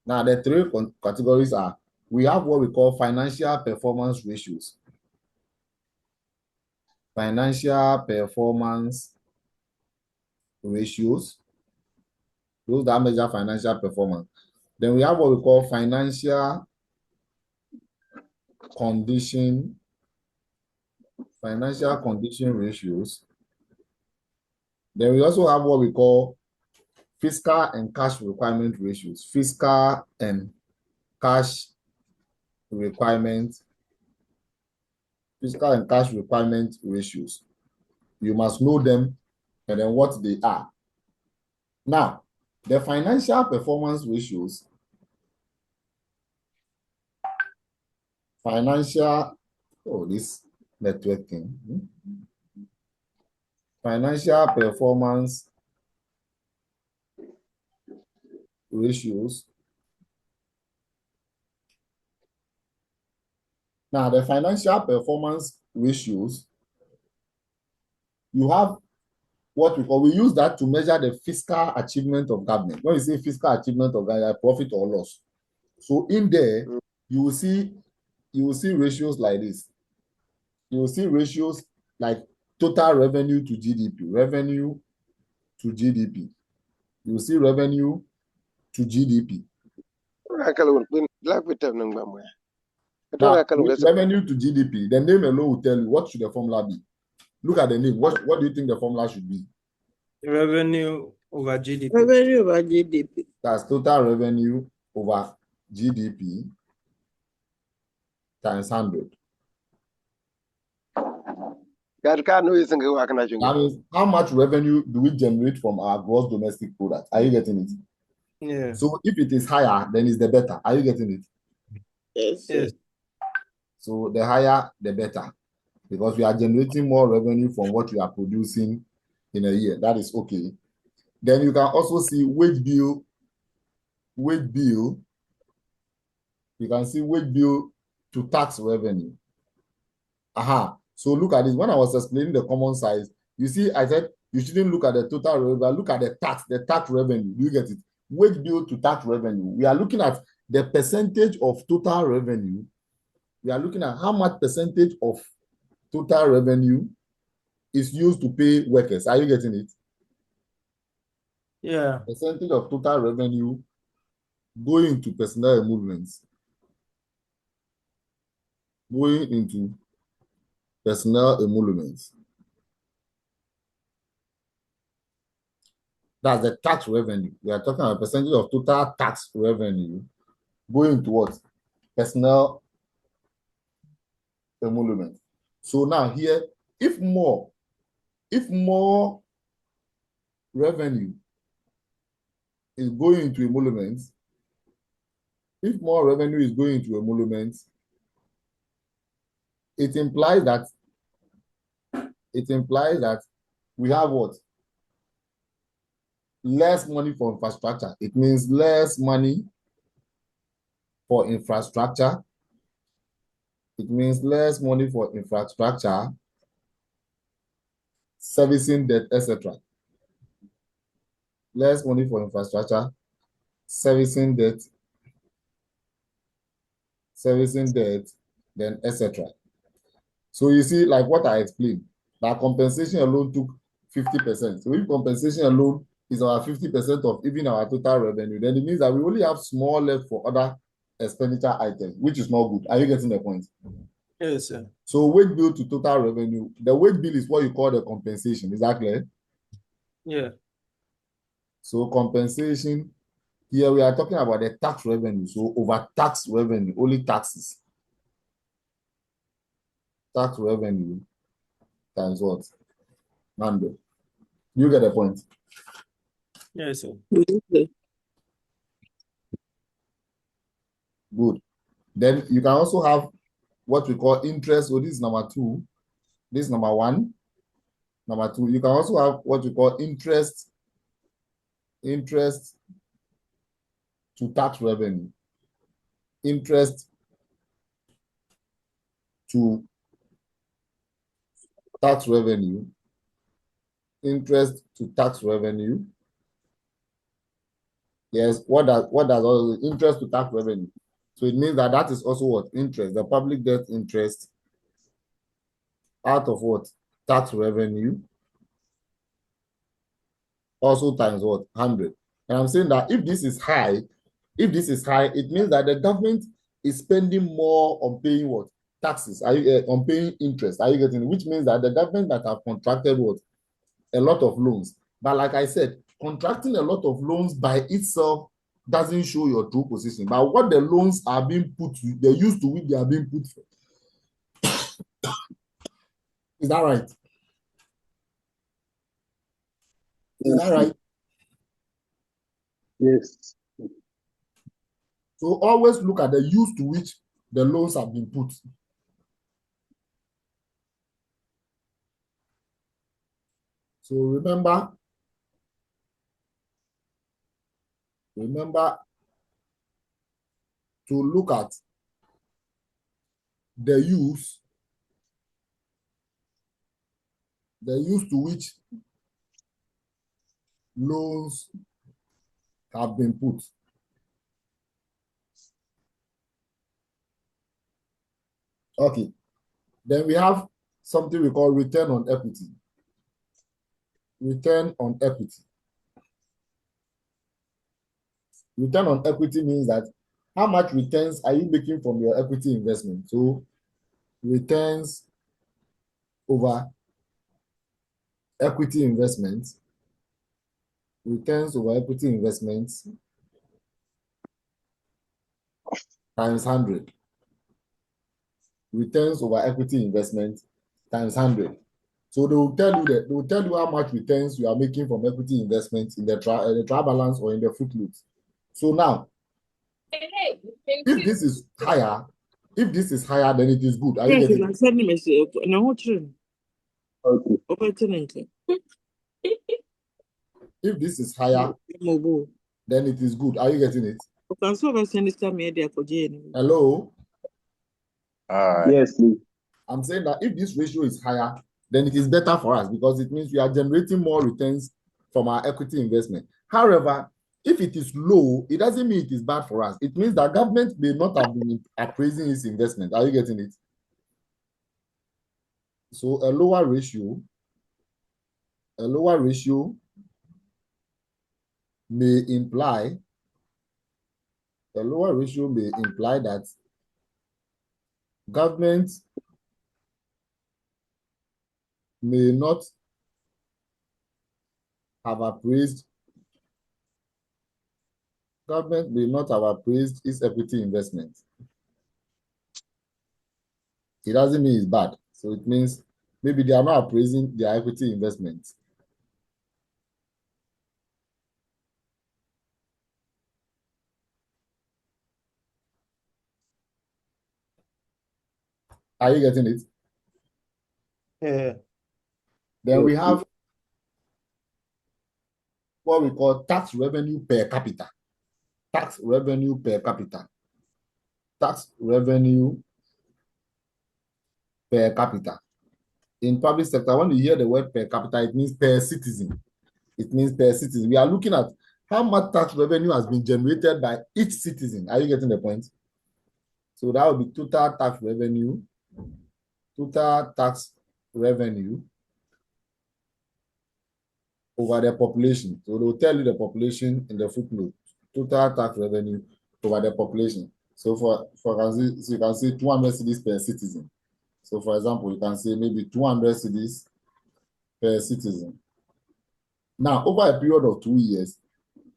Now, the 3 categories are, we have what we call financial performance ratios. Financial performance ratios. Those that measure financial performance. Then we have what we call financial condition ratios. Then we also have what we call fiscal and cash requirement ratios. Fiscal and cash requirement ratios. You must know them and then what they are. Now, the financial performance ratios, this network thing. Financial performance ratios. Now, the financial performance ratios, you have what we use that to measure the fiscal achievement of government. When you say fiscal achievement of government, profit or loss. So in there, you will see ratios like this. You will see ratios like total revenue to GDP, revenue to GDP. You will see revenue to GDP. Now, revenue to GDP, the name alone will tell you what should the formula be. Look at the name. What do you think the formula should be? Revenue over GDP. Revenue over GDP. That's total revenue over GDP times 100. That means how much revenue do we generate from our gross domestic product? Are you getting it? Yeah. So if it is higher, then it's the better. Are you getting it? Yes. So the higher, the better. Because we are generating more revenue from what we are producing in a year. That is okay. Then you can also see wage bill. You can see wage bill to tax revenue. So look at this. When I was explaining the common size, you see, I said you shouldn't look at the total revenue, but look at the tax revenue. Do you get it? Wage bill to tax revenue. We are looking at the percentage of total revenue. We are looking at how much percentage of total revenue is used to pay workers. Are you getting it? Yeah. Percentage of total revenue going into personnel emoluments. Going into personnel emoluments. That's the tax revenue. We are talking about percentage of total tax revenue going towards personnel emoluments. So now here, if more revenue is going into emoluments, it implies that we have what? Less money for infrastructure. It means less money for infrastructure. It means less money for infrastructure, servicing debt, etc. Less money for infrastructure, servicing debt, then etc. So you see, like what I explained, that compensation alone took 50%. So if compensation alone is our 50% of even our total revenue, then it means that we only have small left for other expenditure items, which is not good. Are you getting the point? Yes, sir. So wage bill to total revenue, the wage bill is what you call the compensation. Is that clear? Yeah. So compensation, here we are talking about the tax revenue. So over tax revenue, only taxes. Tax revenue times what? 100. You get the point? Yes, sir. Good. Then you can also have what we call interest. So this is number 2. This is number 1. Number 2. You can also have what we call interest interest to tax revenue, interest to tax revenue, interest to tax revenue. Yes, what does all the interest to tax revenue? So it means that that is also what? Interest, the public debt interest out of what? Tax revenue, also times what? 100. And I'm saying that if this is high, it means that the government is spending more on paying what? Taxes. Are you on paying interest? Are you getting it? Which means that the government that have contracted what? A lot of loans. But like I said, contracting a lot of loans by itself doesn't show your true position. But what the loans are being put to, the use to which they are being put for. Is that right? Is that right? Yes. So always look at the use to which the loans have been put. So remember to look at the use to which loans have been put. Okay. Then we have something we call return on equity. Return on equity. Return on equity means that how much returns are you making from your equity investment? So returns over equity investments, returns over equity investments times 100. Returns over equity investment times 100. So they will tell you how much returns you are making from equity investments in the trial balance or in the footnotes. So now, if this is higher, then it is good. Are you getting it? Okay. If this is higher, then it is good. Are you getting it? Hello? Yes, please. I'm saying that if this ratio is higher, then it is better for us because it means we are generating more returns from our equity investment. However, if it is low, it doesn't mean it is bad for us. It means that government may not have been appraising its investment. Are you getting it? So a lower ratio may imply that government may not have appraised its equity investment. It doesn't mean it's bad. So it means maybe they are not appraising their equity investment. Are you getting it? Yeah. Then we have what we call tax revenue per capita. Tax revenue per capita. Tax revenue per capita. In public sector, when you hear the word per capita, it means per citizen. It means per citizen. We are looking at how much tax revenue has been generated by each citizen. Are you getting the point? So that would be total tax revenue over the population. So they'll tell you the population in the footnote. Total tax revenue over the population. So you can see 200 cedis per citizen. So for example, you can say maybe 200 cedis per citizen. Now, over a period of 2 years,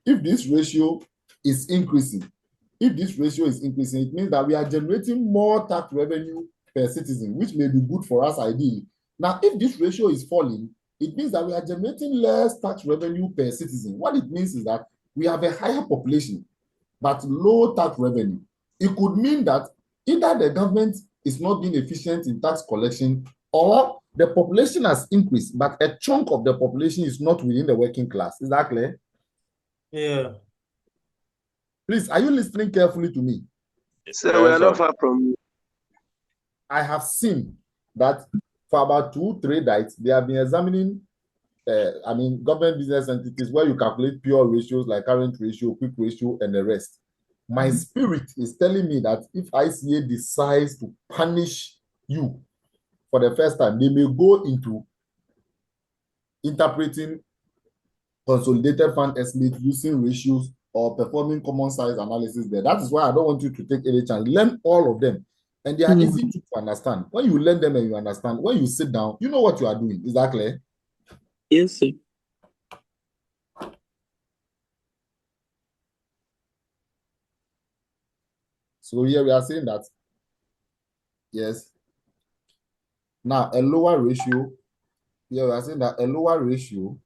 if this ratio is increasing, it means that we are generating more tax revenue per citizen, which may be good for us ideally. Now, if this ratio is falling, it means that we are generating less tax revenue per citizen. What it means is that we have a higher population, but low tax revenue. It could mean that either the government is not being efficient in tax collection, or the population has increased, but a chunk of the population is not within the working class. Is that clear? Yeah. Please, are you listening carefully to me? So we are not far from you. I have seen that for about 2-3 days, they have been examining government business entities where you calculate pure ratios like current ratio, quick ratio, and the rest. My spirit is telling me that if ICA decides to punish you for the first time, they may go into interpreting consolidated fund estimate using ratios or performing common size analysis there. That is why I don't want you to take any chance. Learn all of them. And they are easy to understand. When you learn them and you understand, when you sit down, you know what you are doing. Is that clear? Yes, sir. So here we are saying that, yes. Now, a lower ratio, here we are saying that a lower ratio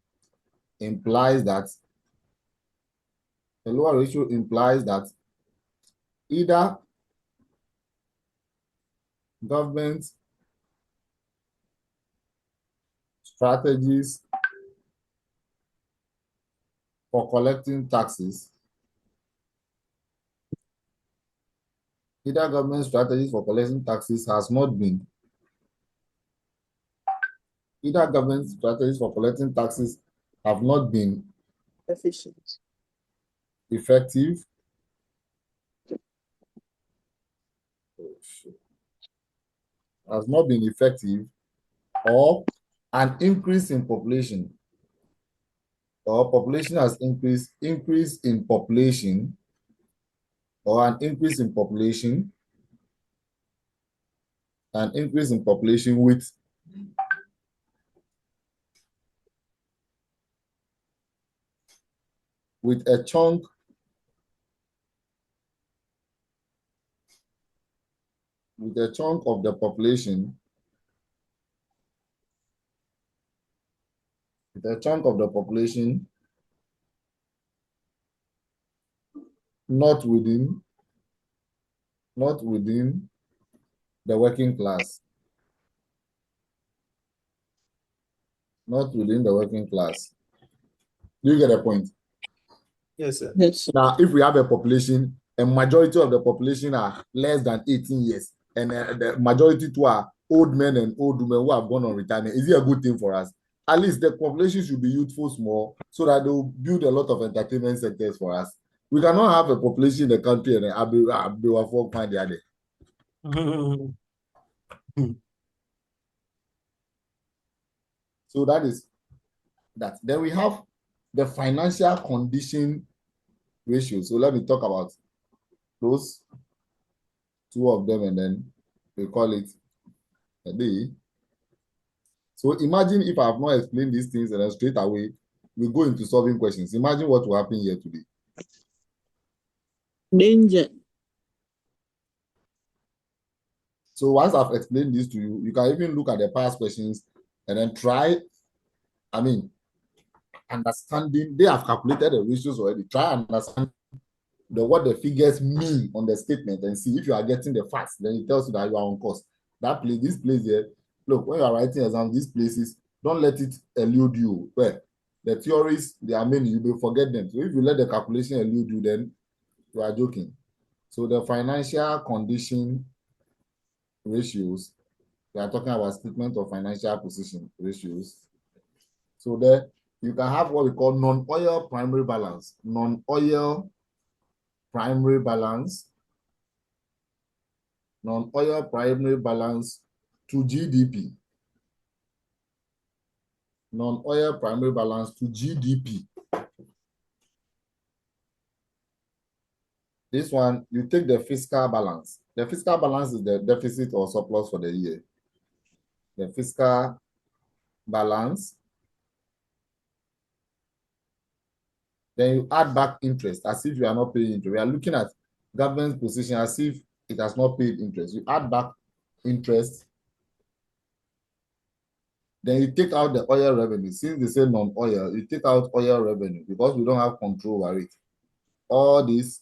implies that either government strategies for collecting taxes has not been have not been Efficient. effective or an increase in population or population has increased or an increase in population with a chunk of the population not within the working class. Do you get the point? Yes, sir. Yes. Now, if we have a population, a majority of the population are less than 18 years, and the majority too are old men and old women who have gone on retirement, is it a good thing for us? At least the population should be youthful small so that they will build a lot of entertainment sectors for us. We cannot have a population in the country and they will find the other. So that is that. Then we have the financial condition ratio. So let me talk about those two of them, and then we call it a day. So imagine if I have not explained these things and then straight away we go into solving questions. Imagine what will happen here today. Danger. So once I've explained this to you, you can even look at the past questions and then try, understanding. They have calculated the ratios already. Try and understand what the figures mean on the statement and see if you are getting the facts. Then it tells you that you are on course. That place, this place here, look, when you are writing exams, these places, don't let it elude you. Well, the theories, they are many, you will forget them. So if you let the calculation elude you, then you are joking. So the financial condition ratios, we are talking about statement of financial position ratios. So there you can have what we call non-oil primary balance. Non-oil primary balance to GDP. Non-oil primary balance to GDP. This one, you take the fiscal balance. The fiscal balance is the deficit or surplus for the year. The fiscal balance. Then you add back interest as if you are not paying interest. We are looking at government's position as if it has not paid interest. You add back interest. Then you take out the oil revenue. Since they say non-oil, you take out oil revenue because we don't have control over it. All this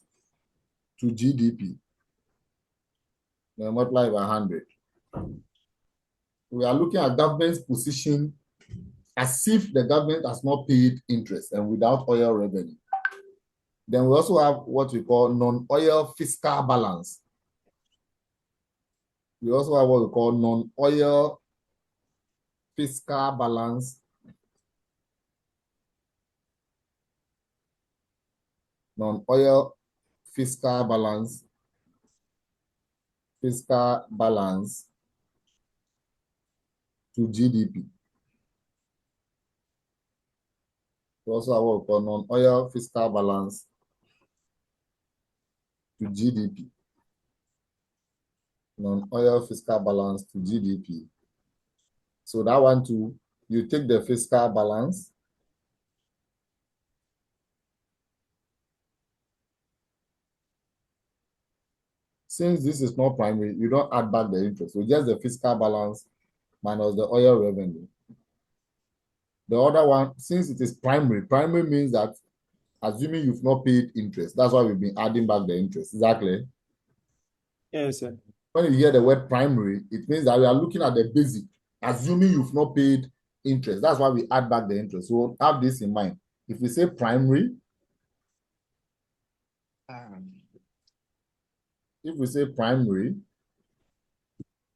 to GDP. Then multiply by 100. We are looking at government's position as if the government has not paid interest and without oil revenue. Then we also have what we call non-oil fiscal balance. We also have what we call non-oil fiscal balance. Non-oil fiscal balance. Fiscal balance to GDP. We also have what we call non-oil fiscal balance to GDP. Non-oil fiscal balance to GDP. So that one too, you take the fiscal balance, since this is not primary, you don't add back the interest. So just the fiscal balance minus the oil revenue. The other one, since it is primary means that assuming you've not paid interest, that's why we've been adding back the interest. Exactly. Yes, sir. When you hear the word primary, it means that we are looking at the basic, assuming you've not paid interest. That's why we add back the interest. So have this in mind. If we say primary,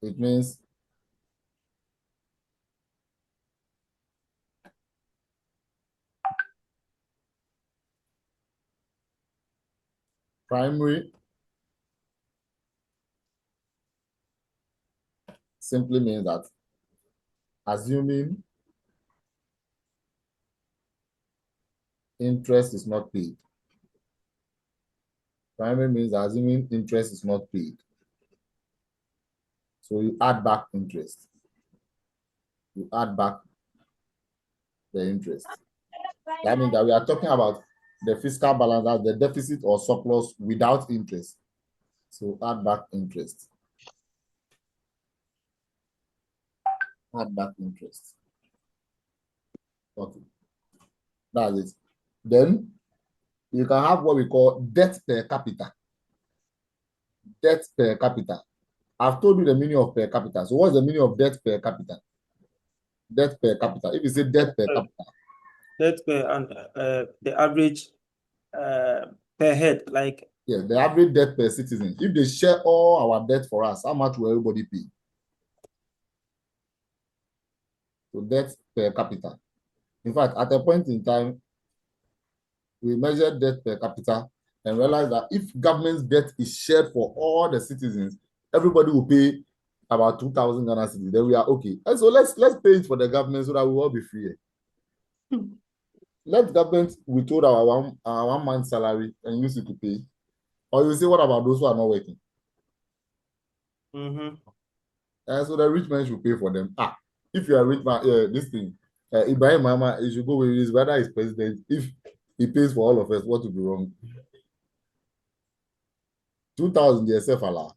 it means primary simply means that assuming interest is not paid. Primary means assuming interest is not paid. So you add back interest. You add back the interest. That means that we are talking about the fiscal balance as the deficit or surplus without interest. So add back interest. Add back interest. Okay. That's it. Then you can have what we call debt per capita. Debt per capita. I've told you the meaning of per capita. So what's the meaning of debt per capita? Debt per capita. If you say debt per capita. Debt per the average per head, like. Yeah, the average debt per citizen. If they share all our debt for us, how much will everybody pay? So debt per capita. In fact, at a point in time, we measured debt per capita and realized that if government's debt is shared for all the citizens, everybody will pay about 2,000 Ghana cedis. Then we are okay. And so let's pay it for the government so that we will all be free. Let government withhold our one month salary and use it to pay. Or you say, what about those who are not working? Mm-hmm. And so the rich man should pay for them. If you are a rich man, this thing, Ibrahim Mama, you should go with his brother is president. If he pays for all of us, what would be wrong? 2,000 yourself allow.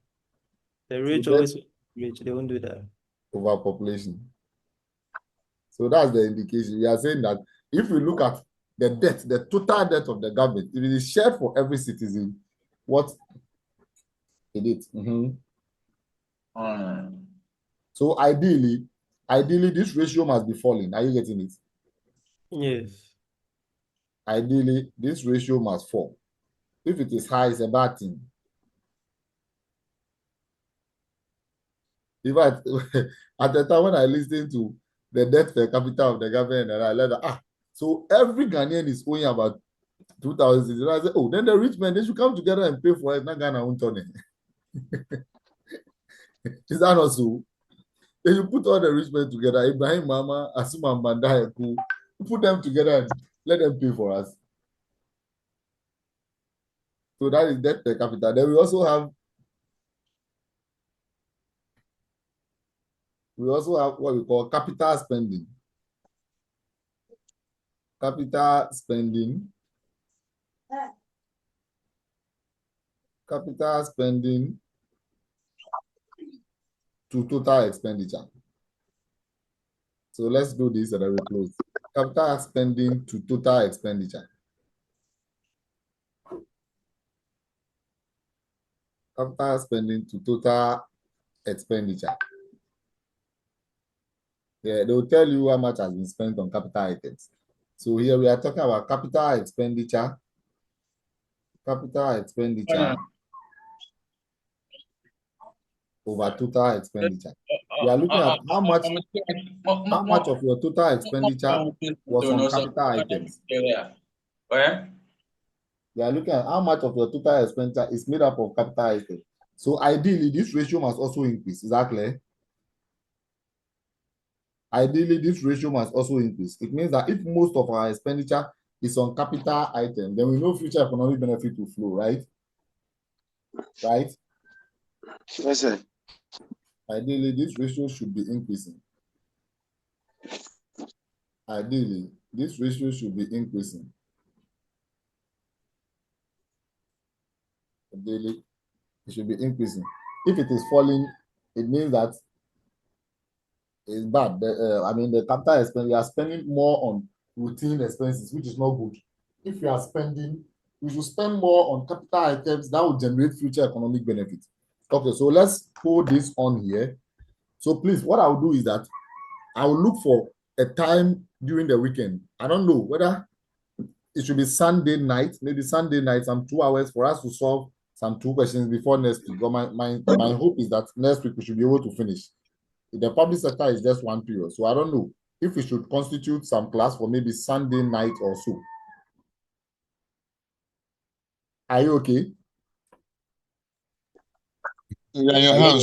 The rich always rich, they won't do that. Overpopulation. So that's the indication. We are saying that if we look at the debt, the total debt of the government, if it is shared for every citizen, what it is. So ideally, this ratio must be falling. Are you getting it? Yes. Ideally, this ratio must fall. If it is high, it's a bad thing. In fact, at the time when I listened to the debt per capita of the government, and I learned that, so every Ghanaian is owing about 2,000. And I said, oh, then the rich men, they should come together and pay for it. Not Ghana won't turn it. Is that not so? They should put all the rich men together. Ibrahim Mama, Asuma Mbanda, put them together and let them pay for us. So that is debt per capita. Then we also have what we call capital spending. Capital spending. Capital spending to total expenditure. So let's do this and then we close. Capital spending to total expenditure. Capital spending to total expenditure. Yeah, they will tell you how much has been spent on capital items. So here we are talking about capital expenditure capital expenditure over total expenditure. We are looking at how much of your total expenditure was on capital items. We are looking at how much of your total expenditure is made up of capital items. So ideally, this ratio must also increase. Is that clear? Ideally, this ratio must also increase. It means that if most of our expenditure is on capital items, then we know future economic benefit will flow, right? Right? Yes, sir. Ideally, this ratio should be increasing. Ideally, this ratio should be increasing. Ideally, it should be increasing. If it is falling, it means that it's bad. The capital expense, we are spending more on routine expenses, which is not good. If we are spending, we should spend more on capital items that will generate future economic benefit. Okay, so let's hold this on here. So please, what I'll do is that I will look for a time during the weekend. I don't know whether it should be Sunday night, maybe Sunday night, some 2 hours for us to solve some 2 questions before next week. But my hope is that next week we should be able to finish. The public sector is just 1 period. So I don't know if we should constitute some class for maybe Sunday night or so. Are you okay? Yeah, your hands,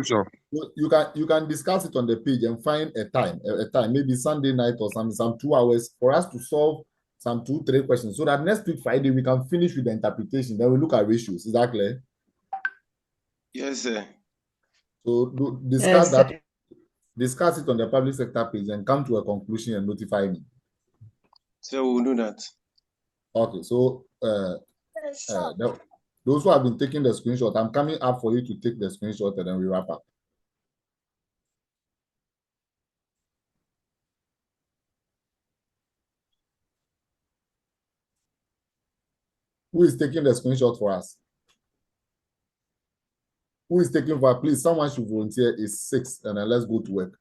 sure. You can discuss it on the page and find a time, maybe Sunday night or some 2 hours for us to solve some 2-3 questions, so that next week Friday we can finish with the interpretation. Then we look at ratios. Is that clear? Yes, sir. So discuss that. Discuss it on the public sector page and come to a conclusion and notify me. So we'll do that. Okay. So those who have been taking the screenshot, I'm coming up for you to take the screenshot and then we wrap up. Who is taking the screenshot for us? Who is taking for us? Please, someone should volunteer. It's 6, and then let's go to work.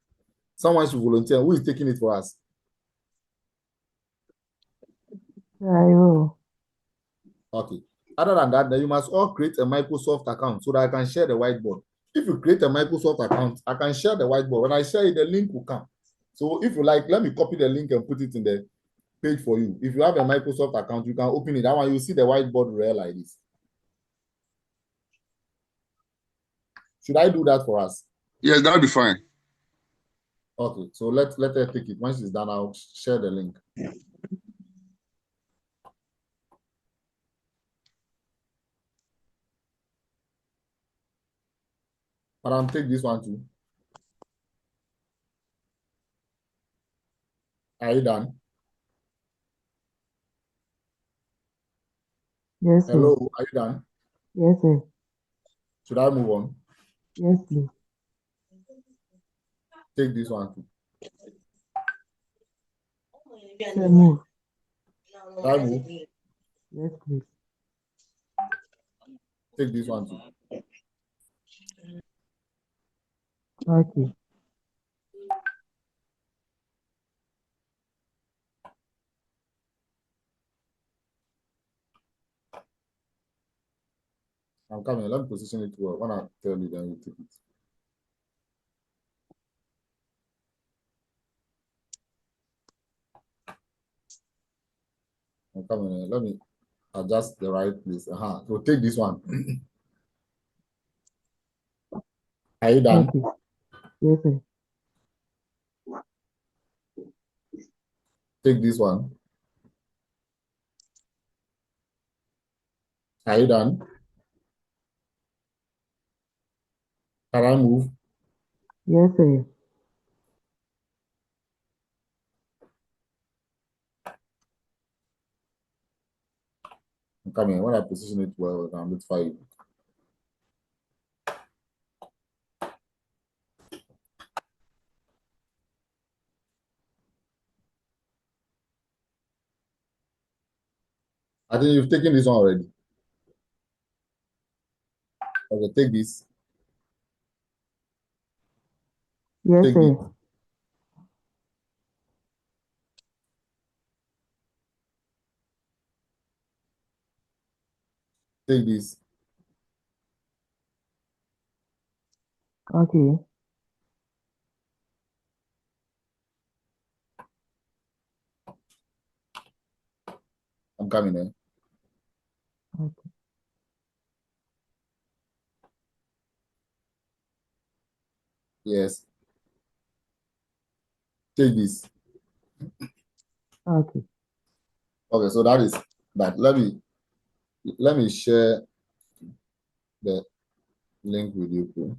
Someone should volunteer. Who is taking it for us? I will. Okay. Other than that, then you must all create a Microsoft account so that I can share the whiteboard. If you create a Microsoft account, I can share the whiteboard. When I share it, the link will come. So if you like, let me copy the link and put it in the page for you. If you have a Microsoft account, you can open it. That one, you'll see the whiteboard real like this. Should I do that for us? Yes, that'll be fine. Okay, so let her take it. Once it's done, I'll share the link. Madam, take this one too. Are you done? Yes, sir. Hello, are you done? Yes, sir. Should I move on? Yes, please. Take this one too. Sir, move. Should I move? Yes, please. Take this one too. Okay. I'm coming. Let me position it well. When I tell you, then you take it. I'm coming. Let me adjust the right place. So take this one. Are you done? Okay. Yes, sir. Take this one. Are you done? Can I move? Yes, sir. I'm coming. When I position it well, I'll notify you. I think you've taken this one already. Okay, take this. Yes, Take sir. this. Take this. Okay. I'm coming in. Okay. Yes. Take this. Okay. Okay, so that is that. Let me share the link with you, too.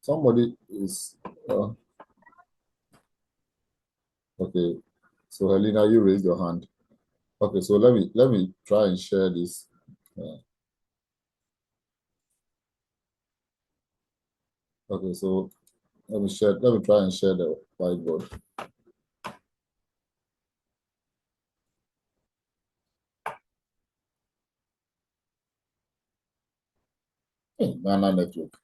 Somebody is okay. So Helena, you raised your hand. Okay, so let me try and share this. Okay, so let me try and share the whiteboard. Ghana network.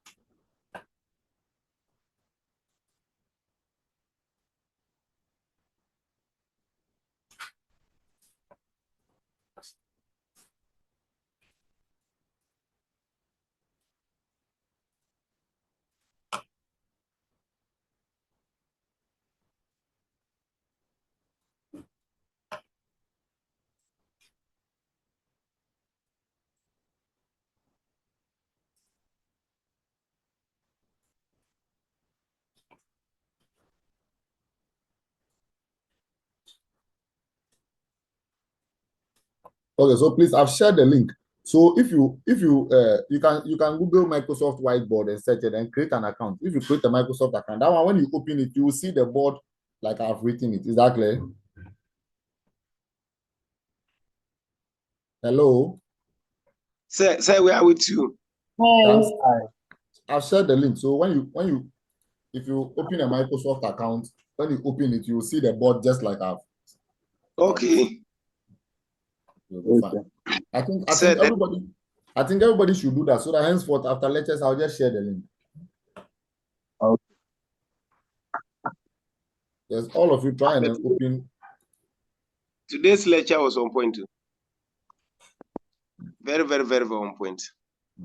Okay, so please, I've shared the link. So if you can Google Microsoft Whiteboard and search it and create an account. If you create a Microsoft account, that one when you open it, you will see the board like I've written it. Is that clear? Hello. Say we are with you. I've shared the link. So if you open a Microsoft account, when you open it, you will see the board just like I've. Okay. You'll be fine. I think everybody should do that. So that henceforth after lectures, I'll just share the link. Okay. Yes, all of you try and then open. Today's lecture was on point. Very, very, very, very on point.